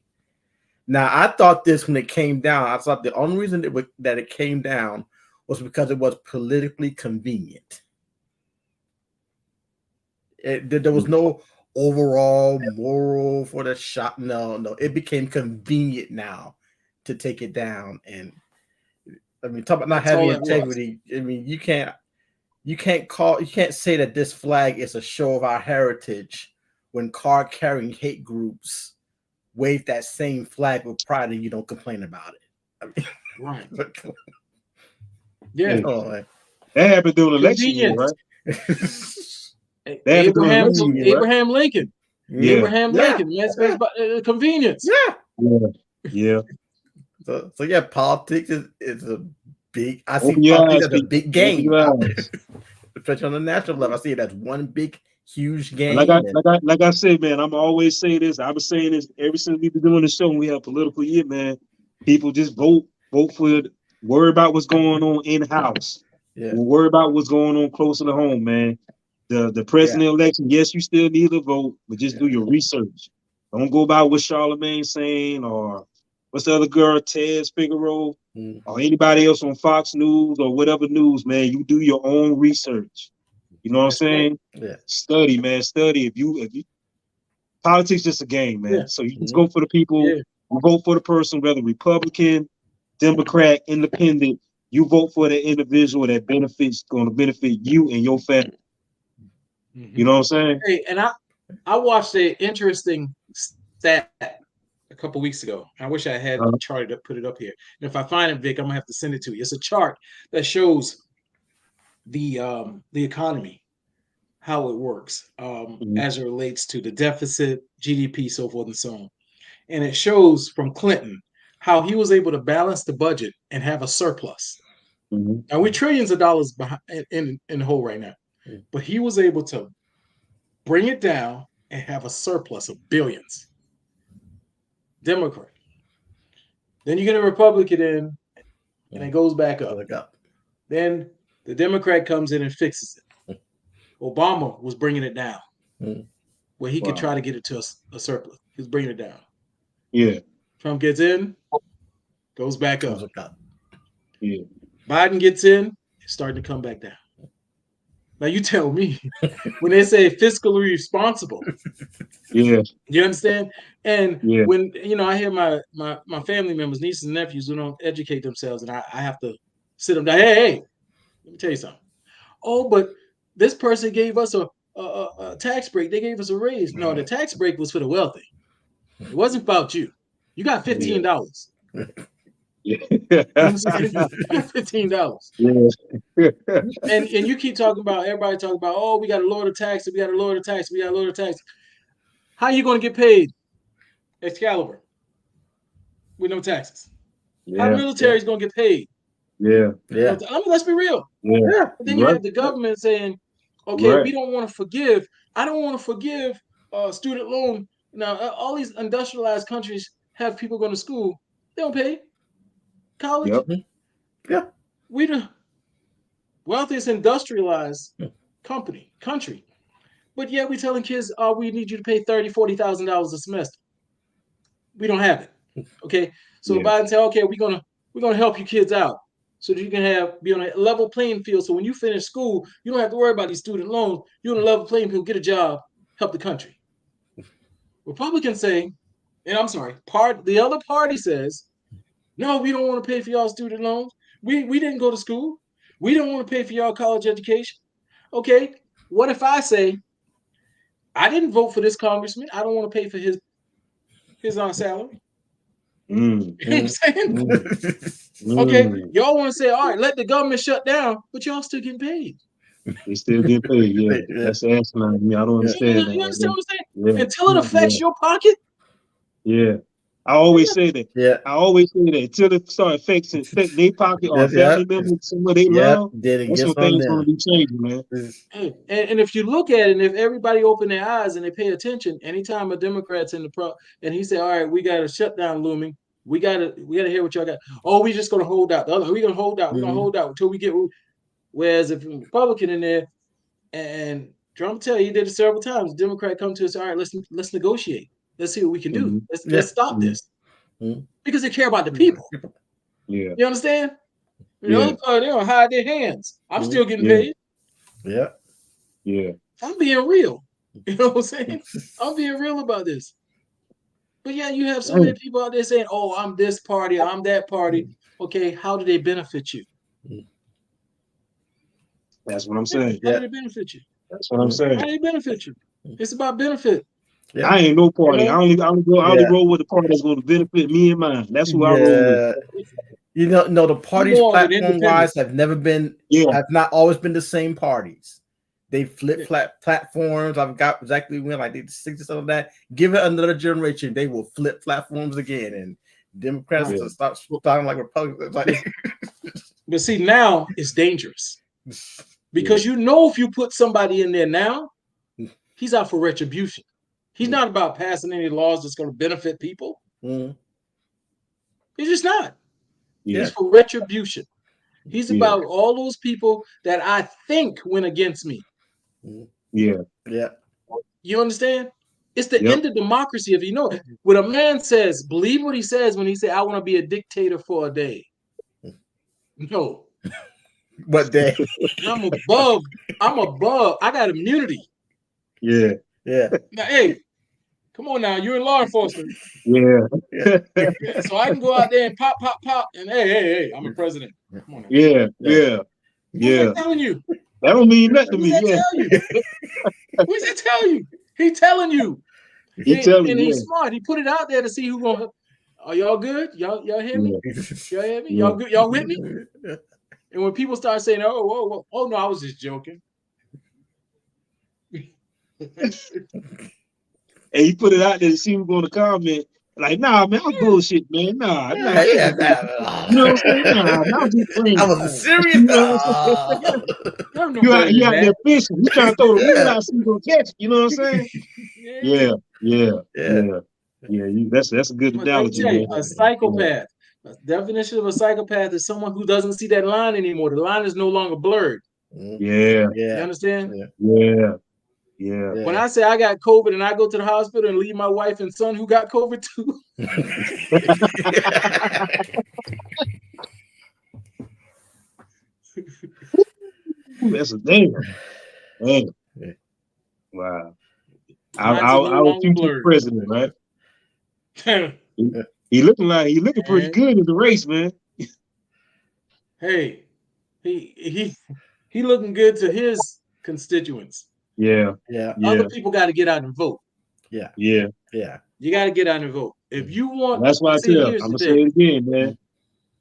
Now, I thought this when it came down. I thought the only reason that it came down was because it was politically convenient. There was no overall moral for the shot. No. It became convenient now to take it down. And I mean, talk about not having integrity. I mean, you can't say that this flag is a show of our heritage when card-carrying hate groups wave that same flag with pride and you don't complain about it. I mean, right. That happened during election year, right? Abraham Lincoln. Yeah. Abraham Lincoln. That's convenience. Yeah. So politics is a big. I see politics as a big game, especially on the national level. I see it as one big, huge game. Like I said, man, I'm always saying this. I've been saying this ever since we've been doing the show. And we have political year, man. People just vote for it. Worry about what's going on in house. Worry about what's going on closer to home, man. The president election, yes, you still need to vote, but just do your research. Don't go by what Charlemagne saying or what's the other girl, Ted Figaro, or anybody else on Fox News or whatever news, man. You do your own research. You know what I'm saying? Yeah. Study, man. Study. If you politics just a game, man. Yeah. So you just go for the people. Yeah. You vote for the person, whether Republican, Democrat, Independent. You vote for the individual that going to benefit you and your family. Mm-hmm. You know what I'm saying? Hey, and I watched an interesting stat a couple weeks ago. I wish I had charted up, put it up here. And if I find it, Vic, I'm gonna have to send it to you. It's a chart that shows the economy, how it works as it relates to the deficit, GDP, so forth and so on. And it shows from Clinton how he was able to balance the budget and have a surplus. Mm-hmm. Now we're trillions of dollars behind in the hole right now, but he was able to bring it down and have a surplus of billions. Democrat. Then you get a Republican in, and it goes back up. Then the Democrat comes in and fixes it. Obama was bringing it down, where he could try to get it to a surplus. He was bringing it down. Yeah. Trump gets in, goes back up. Yeah. Biden gets in, it's starting to come back down. Now you tell me, when they say fiscally responsible, you understand? And when I hear my family members, nieces and nephews who don't educate themselves, and I have to sit them down. Hey, let me tell you something. Oh, but this person gave us a tax break. They gave us a raise. No, the tax break was for the wealthy. It wasn't about you. You got $15. Yeah. $15. Yeah. And you keep talking about, everybody talking about, oh, we got to lower the tax, we got to lower the tax, we got to lower the tax. How are you going to get paid, Excalibur, with no taxes? How the military is going to get paid? Yeah. Yeah. I mean, let's be real. Yeah. But then you have the government saying, okay, we don't want to forgive. I don't want to forgive student loan. Now, all these industrialized countries have people going to school. They don't pay college. Yep. Yeah. We the wealthiest industrialized country. But yeah, we telling kids, oh, we need you to pay $30,000-$40,000 a semester. We don't have it. Okay. So Biden said, okay, we're gonna help you kids out so that you can be on a level playing field. So when you finish school, you don't have to worry about these student loans. You're on a level playing field, get a job, help the country. Republicans say, and I'm sorry, the other party says, no, we don't want to pay for y'all student loans. We didn't go to school. We don't want to pay for y'all college education. Okay, what if I say, I didn't vote for this congressman. I don't want to pay for his salary. You know what I'm saying? Okay, y'all want to say, all right, let the government shut down, but y'all still getting paid. They still get paid, yeah. That's asinine. I mean, I don't understand that. You understand what I'm saying? Yeah. Until it affects your pocket. Yeah. I always say that. Yeah. I always say that until it start affecting their pocket or family members, somebody they love, that's when things going to be changing, man. And if you look at it, and if everybody open their eyes and they pay attention, anytime a Democrat's in the and he said, all right, we got a shutdown looming. We gotta hear what y'all got. Oh, we just gonna hold out. We're gonna hold out. We're gonna hold out until we get. Whereas if a Republican in there, and Trump tell you, he did it several times. The Democrat come to us, all right, let's negotiate. Let's see what we can do. Let's stop this. Because they care about the people. Yeah. You understand? You know, they don't hide their hands. I'm still getting paid. Yeah. Yeah. I'm being real. You know what I'm saying? I'm being real about this. But yeah, you have so many people out there saying, oh, I'm this party, I'm that party. Okay, how do they benefit you? That's what I'm saying. How do they benefit you? That's what I'm saying. How do they benefit you? It's about benefit. Yeah. I ain't no party. I only roll with the party that's going to benefit me and mine. That's who I roll with. You know, the parties platform-wise have not always been the same parties. They flip platforms. I've got exactly when I did 60 of that. Give it another generation, they will flip platforms again, and Democrats will start sounding like Republicans. But see, now it's dangerous because you know if you put somebody in there now, he's out for retribution. He's not about passing any laws that's going to benefit people. He's just not. He's for retribution. He's about all those people that I think went against me. Yeah. You understand? It's the end of democracy. If you know what a man says, believe what he says when he says, I want to be a dictator for a day. No. What day? I'm above. I got immunity. Yeah. Now, hey, come on now. You're in law enforcement. Yeah. So I can go out there and pop, and hey, I'm a president. Come on now. Yeah. Who's that telling you? That don't mean nothing to me. Who's that tell you? He's telling you. And he's smart. He put it out there to see who gonna. Are y'all good? Y'all hear me? Y'all hear me? Y'all good? Y'all with me? And when people start saying, "Oh no, I was just joking," and he put it out there to see who's going to comment. Like, nah, man, I'm bullshit, man. Nah. You know what I'm saying? Nah, I'm just playing. I was serious. You know what I'm saying? You out there fishing. You trying to throw the reel out so you gonna catch it. You know what I'm saying? Yeah. That's a good analogy. Man. A psychopath. The definition of a psychopath is someone who doesn't see that line anymore. The line is no longer blurred. Yeah. You understand? Yeah. When I say I got COVID and I go to the hospital and leave my wife and son who got COVID too. That's a damn. Wow. Our future president, right? He looking pretty good in the race, man. Hey, he looking good to his constituents. Yeah. Other people got to get out and vote. Yeah. You got to get out and vote if you want. And that's why I'm gonna say it again, man.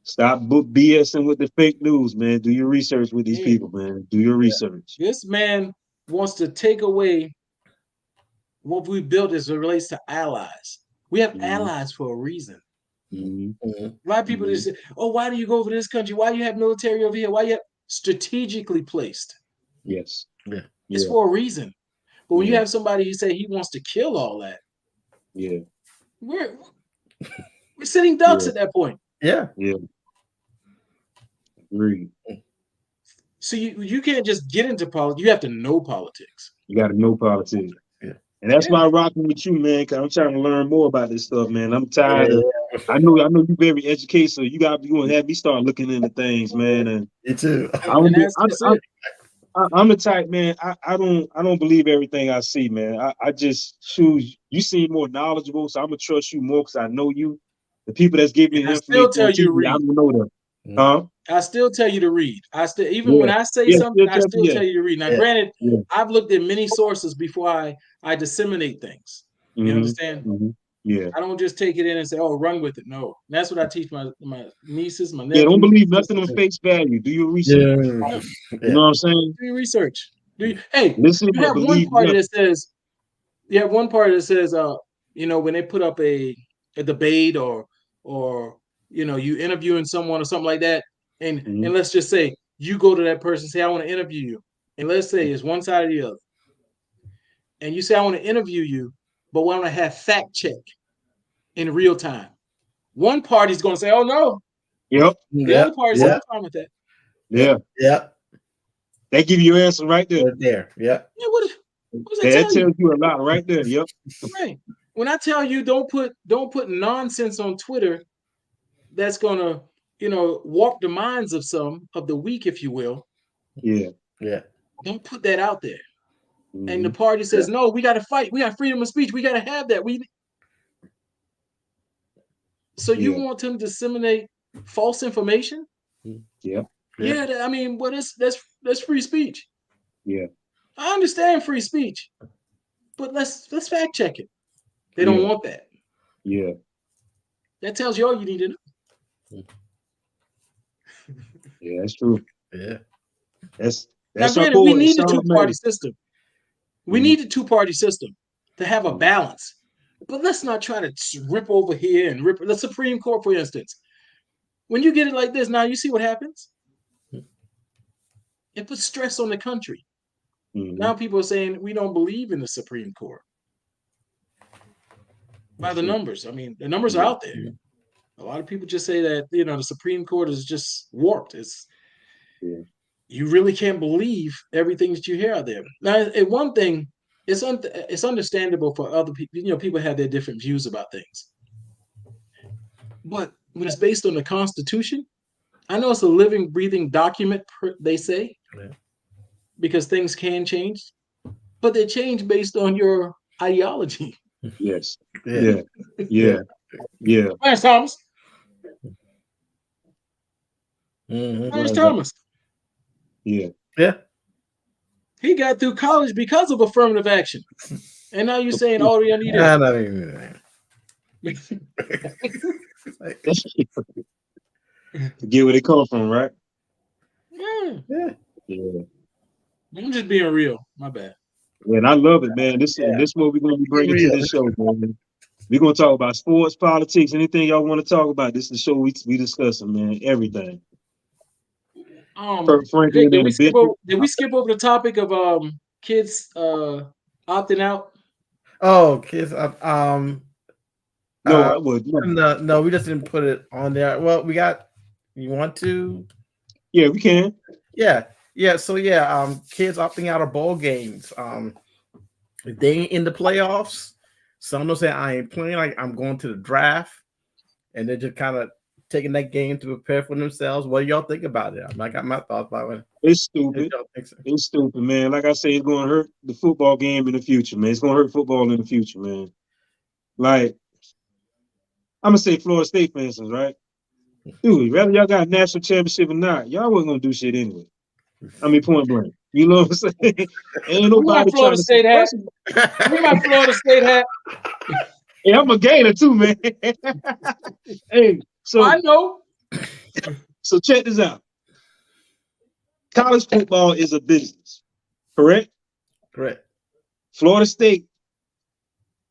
Stop BSing with the fake news, man. Do your research with these people, man. Do your research. This man wants to take away what we built as it relates to allies. We have allies for a reason. A lot of people just say, oh, why do you go over this country? Why do you have military over here? Why you have strategically placed? Yes. Yeah. It's for a reason. But when you have somebody who say he wants to kill all that, we're sitting ducks at that point. Yeah. Agreed. So you can't just get into politics. You have to know politics. You got to know politics. Yeah. And that's why I'm rocking with you, man, because I'm trying to learn more about this stuff, man. I'm tired of I know you're very educated, so you gonna have me start looking into things, man. And me too. I'm the type, man. I don't believe everything I see, man. I just choose. You seem more knowledgeable, so I'm gonna trust you more because I know you. The people that's giving me information, I still tell you to read. I don't know them. Huh? I still tell you to read. When I say something, I still tell you to read. Now, granted, I've looked at many sources before I disseminate things. You understand? Yeah. I don't just take it in and say, "Oh, run with it." No, and that's what I teach my nieces, my nephews. Yeah, don't believe nothing on face value. Do your research. You know what I'm saying? Do your research. Hey, listen. You have one party that says, when they put up a debate or you interviewing someone or something like that, and let's just say you go to that person and say, I want to interview you, and let's say it's one side or the other, and you say, I want to interview you, but want to have fact check in real time. One party's going to say, oh no. Yep. The other party's no problem with that. Yeah. They give you your answer right there. Right there. Yeah. What does that tells you a lot right there. Yep. Right. When I tell you don't put nonsense on Twitter that's gonna, warp the minds of some of the weak, if you will. Yeah. Don't put that out there. And the party says, no, we gotta fight. We got freedom of speech. We gotta have that. So you want them to disseminate false information? Yeah. I mean, that's free speech. Yeah. I understand free speech, but let's fact check it. They don't want that. Yeah. That tells you all you need to know. Yeah, that's true. Yeah. That's now, granted, we need a two-party system. We need a two-party system to have a balance. But let's not try to rip over here and rip the Supreme Court, for instance. When you get it like this, now you see what happens. It puts stress on the country. Now people are saying we don't believe in the Supreme Court. By the numbers. I mean, the numbers are out there. A lot of people just say that, the Supreme Court is just warped. You really can't believe everything that you hear out there. Now, one thing, it's understandable for other people. People have their different views about things. But when it's based on the Constitution, I know it's a living, breathing document, they say, because things can change, but they change based on your ideology. Yes. Yeah. Clarence Thomas. Clarence Thomas. Yeah. He got through college because of affirmative action. And now you're saying, oh, you need it. Get where they come from, right? Yeah. I'm just being real. My bad. Yeah, and I love it, man. This is what we're going to be bringing to this show, man. We're going to talk about sports, politics, anything y'all want to talk about. This is the show we discussing, man. Everything. Did we skip over the topic of kids opting out? Oh, kids. No, we just didn't put it on there. Well, you want to? Yeah, we can. Yeah. So kids opting out of bowl games. They ain't in the playoffs. Some will say I ain't playing. Like I'm going to the draft, and they're just kind of taking that game to prepare for themselves. What do y'all think about it? I got my thoughts about it. It's stupid. It's stupid, man. Like I say, it's going to hurt the football game in the future, man. It's going to hurt football in the future, man. Like, I'm going to say Florida State, for instance, right? Dude, whether y'all got a national championship or not, y'all wasn't going to do shit anyway. I mean, point blank. You know what I'm saying? Ain't nobody Florida State hat. Where's my Florida State hat? Hey, I'm a Gator too, man. Hey, so I know. So check this out. College football is a business, correct? Correct. Florida State,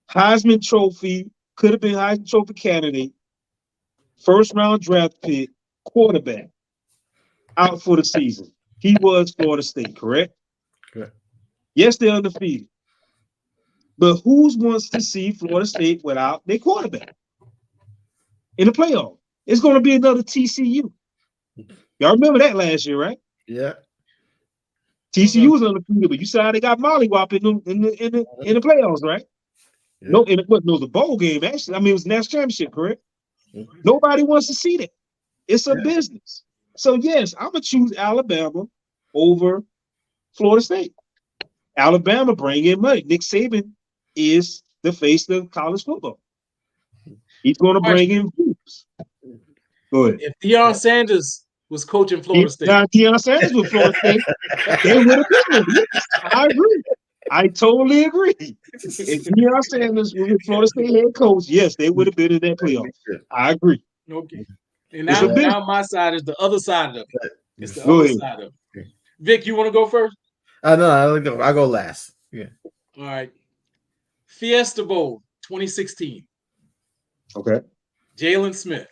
Heisman Trophy, could have been Heisman Trophy candidate, first round draft pick, quarterback, out for the season. He was Florida State, correct? Correct. Yes, they're undefeated. But who wants to see Florida State without their quarterback in the playoff? It's going to be another TCU. Y'all remember that last year, right? Yeah. TCU was undefeated, but you saw they got mollywhopped in the playoffs, right? Yeah. No, it was a bowl game, actually. I mean, it was national championship, correct? Mm-hmm. Nobody wants to see that. It's a business. So, yes, I'm going to choose Alabama over Florida State. Alabama bring in money. Nick Saban is the face of college football. He's going to bring in groups. Go ahead. If Deion Sanders was coaching Florida State. Deion Sanders with Florida State, they would have been. Yes, I agree. I totally agree. If Deion Sanders was with Florida State head coach, yes, they would have been in that playoff. I agree. Okay. And now my side is the other side of it. It's the other side of it. Vic, you want to go first? No, I'll go last. Yeah. All right. Fiesta Bowl 2016. Okay. Jalen Smith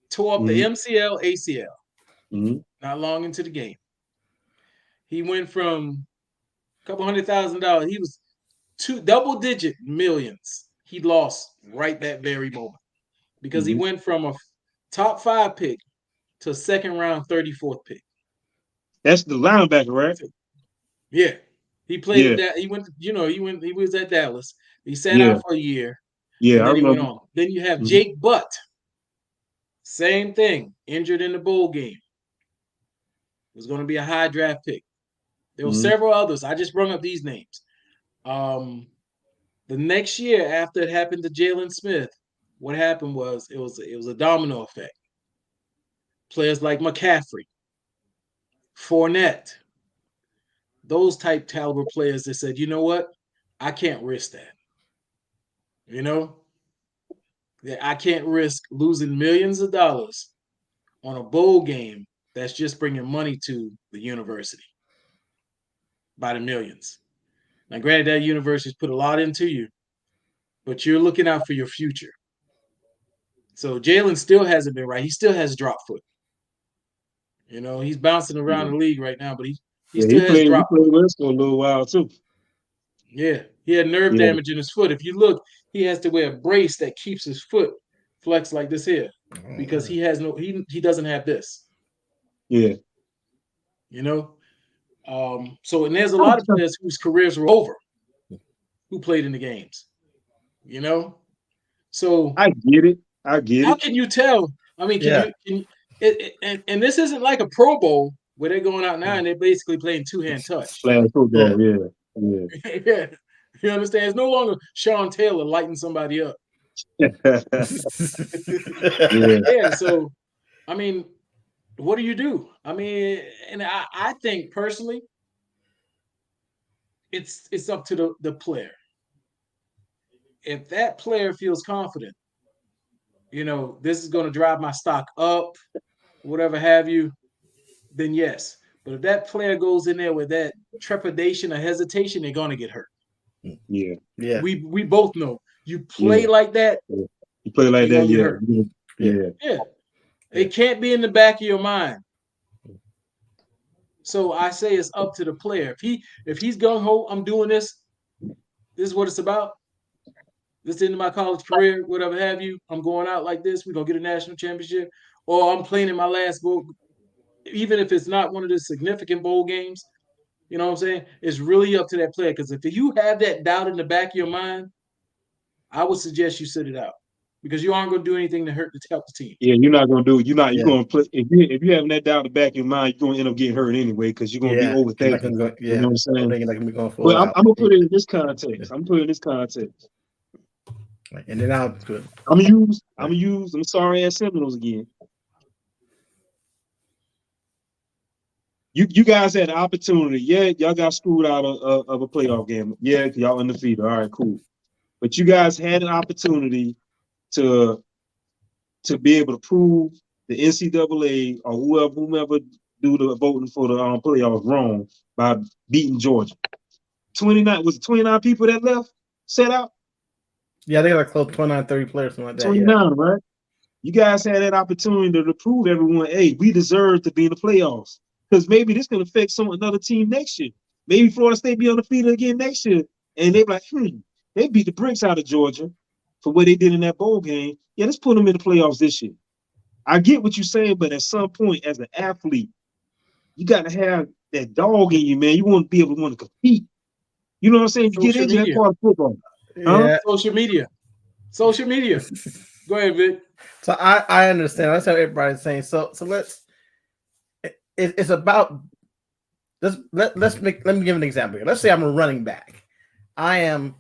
tore up the MCL, ACL not long into the game. He went from a couple $100,000. He was double-digit millions. He lost right that very moment because he went from a top 5 pick to a second-round 34th pick. That's the linebacker, right? Yeah. He played that. He went, he was at Dallas. He sat out for a year. Yeah, and then he went on. Then you have Jake Butt. Same thing. Injured in the bowl game. Was going to be a high draft pick. There were several others. I just brought up these names. The next year after it happened to Jalen Smith, what happened was it was a domino effect. Players like McCaffrey, Fournette, those type caliber players that said, you know what? I can't risk that. I can't risk losing millions of dollars on a bowl game that's just bringing money to the university by the millions. Now, granted, that university's put a lot into you, but you're looking out for your future. So Jalen still hasn't been right. He still has drop foot. He's bouncing around the league right now, but he still has drop foot. He played for a little while too. Yeah, he had nerve damage in his foot. If you look, he has to wear a brace that keeps his foot flexed like this here because he doesn't have this. Yeah. So and there's a lot of players whose careers were over who played in the games. So I get it. How can you tell? I mean, and this isn't like a Pro Bowl where they're going out now and they're basically playing two-hand touch. Flag football, yeah. Yeah. You understand? It's no longer Sean Taylor lighting somebody up. So, I mean, what do you do? I mean, and I think personally, it's up to the player. If that player feels confident, this is going to drive my stock up, whatever have you, then yes. But if that player goes in there with that trepidation or hesitation, they're going to get hurt. Yeah. We both know. You play like that. You play like that, Yeah. It can't be in the back of your mind. So I say it's up to the player. If he's gung-ho, I'm doing this. This is what it's about. This is into my college career, whatever have you. I'm going out like this. We're going to get a national championship. Or I'm playing in my last bowl. Even if it's not one of the significant bowl games, you know what I'm saying? It's really up to that player. Because if you have that doubt in the back of your mind, I would suggest you sit it out. Because you aren't going to do anything to help the team. Yeah, you're not going to do it. You're going to play. If you're having that doubt in the back of your mind, you're going to end up getting hurt anyway because you're going to be overthinking. You know what I'm saying? But I'm going to put it in this context. And then I'm gonna use them sorry ass Seminoles again. You guys had an opportunity. Yeah, y'all got screwed out of a playoff game. Yeah, y'all undefeated. All right, cool. But you guys had an opportunity to to be able to prove the NCAA or whomever do the voting for the playoffs wrong by beating Georgia. 29 was it 29 people that left set out? Yeah, they got close 29, 30 players, something like that. 29, right? You guys had that opportunity to prove everyone, hey, we deserve to be in the playoffs. Because maybe this can affect another team next year. Maybe Florida State be undefeated again next year. And they be like, they beat the bricks out of Georgia for what they did in that bowl game. Yeah, let's put them in the playoffs this year. I get what you're saying, but at some point, as an athlete, you got to have that dog in you, man. You want to be able to want to compete. You know what I'm saying? You get into that part of football. Yeah. Social media. Go ahead, Vic. So I understand. That's how everybody's saying. So let's. It's about. Let me give an example here. Let's say I'm a running back. I am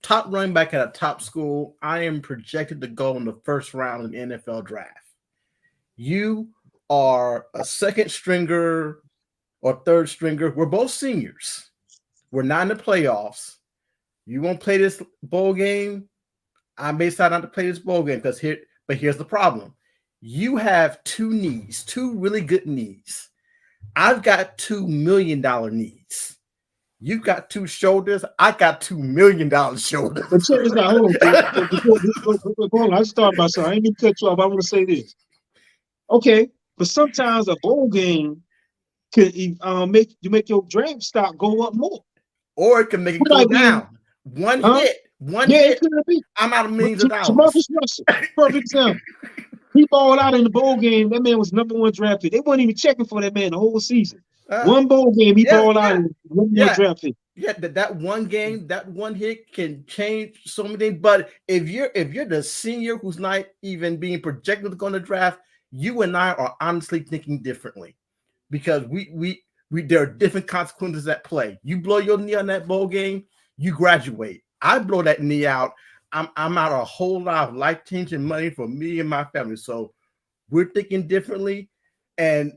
top running back at a top school. I am projected to go in the first round in the NFL draft. You are a second stringer or third stringer. We're both seniors. We're not in the playoffs. You won't play this bowl game. I may decide not to play this bowl game but here's the problem. You have two really good knees. I've got $2 million knees. You've got two shoulders. I got $2 million shoulders. But check this out. Hold on. I started by something. I ain't mean to cut you off. I want to say this. Okay, but sometimes a bowl game can make your draft stock go up more, or it can make it go down. One hit. I'm out of millions of dollars. Marcus Russell, perfect example. He balled out in the bowl game. That man was #1 draft pick. They weren't even checking for that man the whole season. One bowl game, he balled out in #1 draft pick. Yeah, that one game, that one hit can change so many things. But if you're the senior who's not even being projected to go in the draft, you and I are honestly thinking differently, because we there are different consequences at play. You blow your knee on that bowl game, you graduate. I blow that knee out, I'm out a whole lot of life-changing money for me and my family. So we're thinking differently, and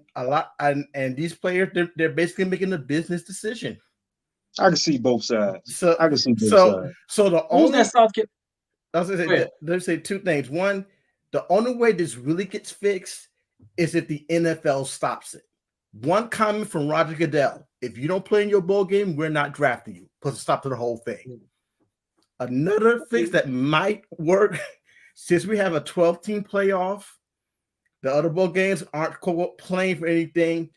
these players, they're basically making a business decision. I can see both sides. So the only I was gonna say, let's say two things. One, the only way this really gets fixed is if the NFL stops it. One comment from Roger Goodell: if you don't play in your bowl game, we're not drafting you. Put a stop to the whole thing. Another fix that might work, since we have a 12-team playoff, the other bowl games aren't playing for anything.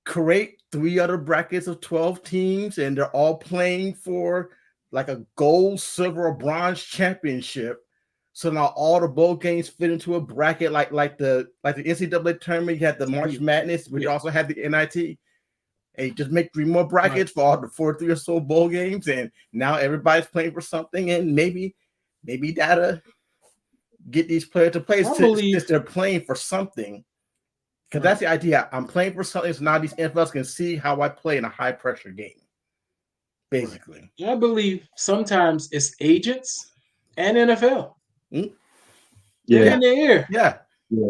Create 3 other brackets of 12 teams, and they're all playing for like a gold, silver, or bronze championship. So now all the bowl games fit into a bracket like the NCAA tournament. You had the March Madness, but you also had the NIT. Hey, just make 3 more brackets for all the 43 or so bowl games, and now everybody's playing for something, and maybe that'll get these players to play since they're playing for something. Because that's the idea. I'm playing for something, so now these NFLs can see how I play in a high pressure game. Basically, I believe sometimes it's agents and NFL. Yeah, in the air. Yeah.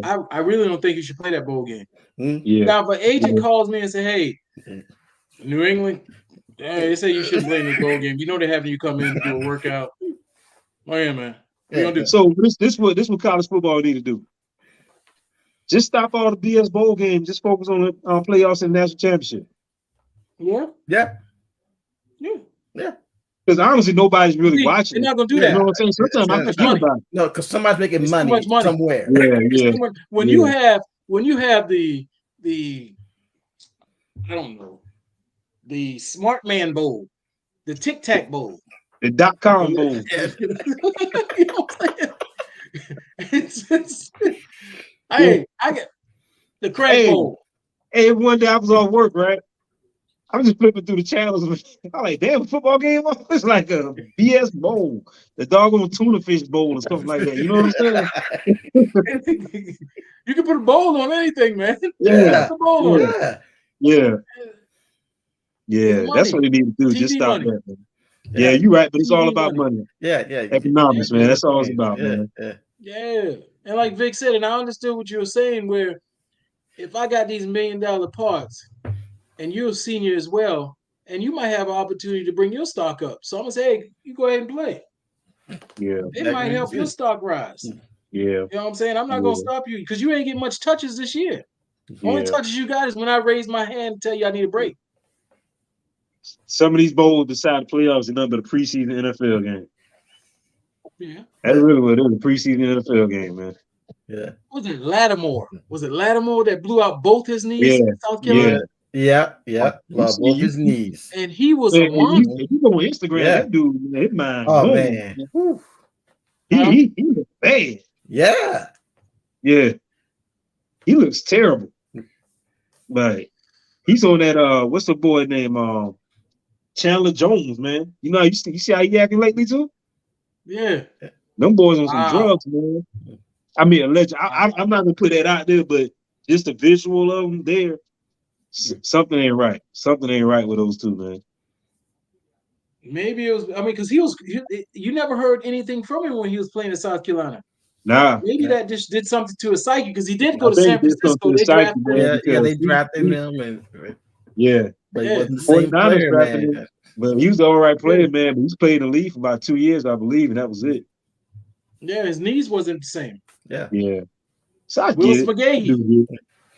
I really don't think you should play that bowl game. Yeah. Now, if an agent calls me and say, "Hey, New England, they say you shouldn't play in this bowl game. You know they're having you come in and do a workout." Oh yeah, man. So this what college football need to do. Just stop all the BS bowl games. Just focus on the playoffs and national championship. Yeah. Because honestly, nobody's really watching. They're not gonna do that. You know what I'm saying? Sometimes I forget about it. No, because somebody's making money somewhere. Yeah. When you have the I don't know, the Smart Man Bowl, the Tic Tac Bowl, the .com bowl. You know what I'm saying? I get the Craig Bowl. Hey, one day I was off work, right? I'm just flipping through the channels. I'm like, damn, a football game? It's like a BS bowl, the doggone tuna fish bowl and stuff like that. You know what I'm saying? You can put a bowl on anything, man. Yeah. Put a bowl on it. Yeah. That's what they need to do. TV just stop money. that, man. Yeah, you're right, but it's all about money. Yeah. Economics, man. That's all it's about, man. Yeah. And like Vic said, and I understood what you were saying, where if I got these $1 million parts and you're a senior as well, and you might have an opportunity to bring your stock up. So I'm gonna say, hey, you go ahead and play. Yeah. It might help your stock rise. Yeah. You know what I'm saying? I'm not gonna stop you because you ain't getting much touches this year. Only touches you got is when I raise my hand and tell you I need a break. Some of these bowls beside the playoffs are nothing but a preseason NFL game. Yeah. That's really what it is, a preseason NFL game, man. Yeah. Was it Lattimore? Was it Lattimore that blew out both his knees in South Carolina? Yeah. Both his knees. And he was a monster. If you go on Instagram, that dude, his mind. Oh, boom. man. He was bad. Yeah. Yeah. He looks terrible. But he's on that what's the boy name? Chandler Jones, man. You know, you see how he acting lately too? Yeah. Them boys on some drugs, man. I mean, alleged. I'm not gonna put that out there, but just the visual of them there, something ain't right. Something ain't right with those two, man. Maybe it was. I mean, because you never heard anything from him when he was playing in South Carolina. Nah. Maybe that just did something to his psyche because he did go to San Francisco. They drafted him. They drafted him, but he wasn't the same player, man. But he was an all right player, man. But he's played in the league for about 2 years, I believe, and that was it. Yeah, his knees wasn't the same. Yeah. So Willis McGahee.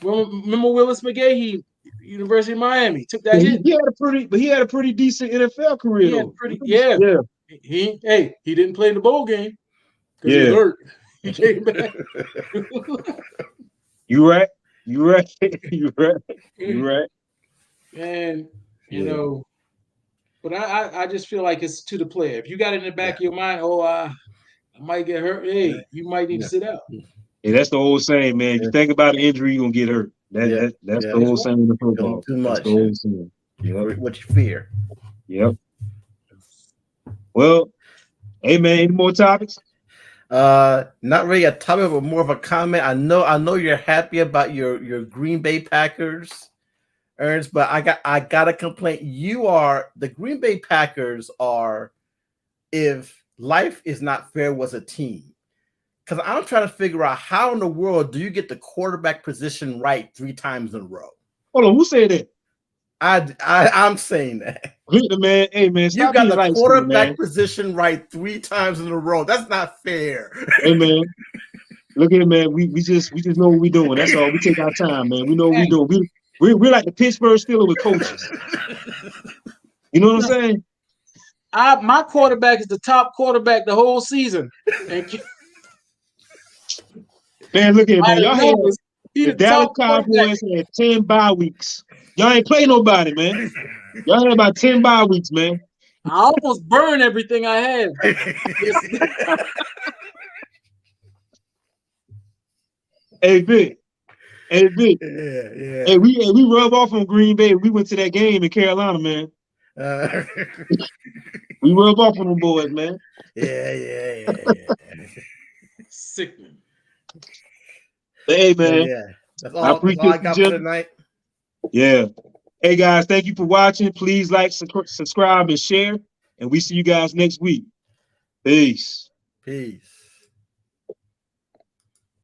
Remember Willis McGahee, University of Miami, took that hit. He had a pretty decent NFL career. He didn't play in the bowl game because he was hurt. He came back. You right. And you know, but I just feel like it's to the player. If you got it in the back of your mind, I might get hurt. Hey, you might need to sit out. Yeah, that's the old saying, man. If you think about an injury, you're gonna get hurt. That's the old saying in the football. Too much. That's the old saying. What you fear. Yep. Well, hey man, any more topics? Not really a topic, but more of a comment. I know you're happy about your Green Bay Packers, Ernst, but I got a complaint. The Green Bay Packers are, if life is not fair, was a team. Because I'm trying to figure out how in the world do you get the quarterback position right 3 times in a row? Hold on, who said that? I'm saying that. Man, hey man, you got the quarterback position right 3 times in a row. That's not fair. Hey man, look here, man. We just know what we're doing. That's all. We take our time, man. We know what we're doing. We're like the Pittsburgh Steelers with coaches. You know what I'm saying? My quarterback is the top quarterback the whole season. Man, look here, man. Y'all had the Dallas Cowboys had 10 bye weeks. Y'all ain't play nobody, man. Y'all had about 10 bye weeks, man. I almost burned everything I had. Hey, Vic. Hey, we rub off on Green Bay. We went to that game in Carolina, man. We rub off on them boys, man. Yeah. Sickening. Hey, man. That's all I got for tonight. Yeah. Hey, guys, thank you for watching. Please like, subscribe, and share. And we see you guys next week. Peace.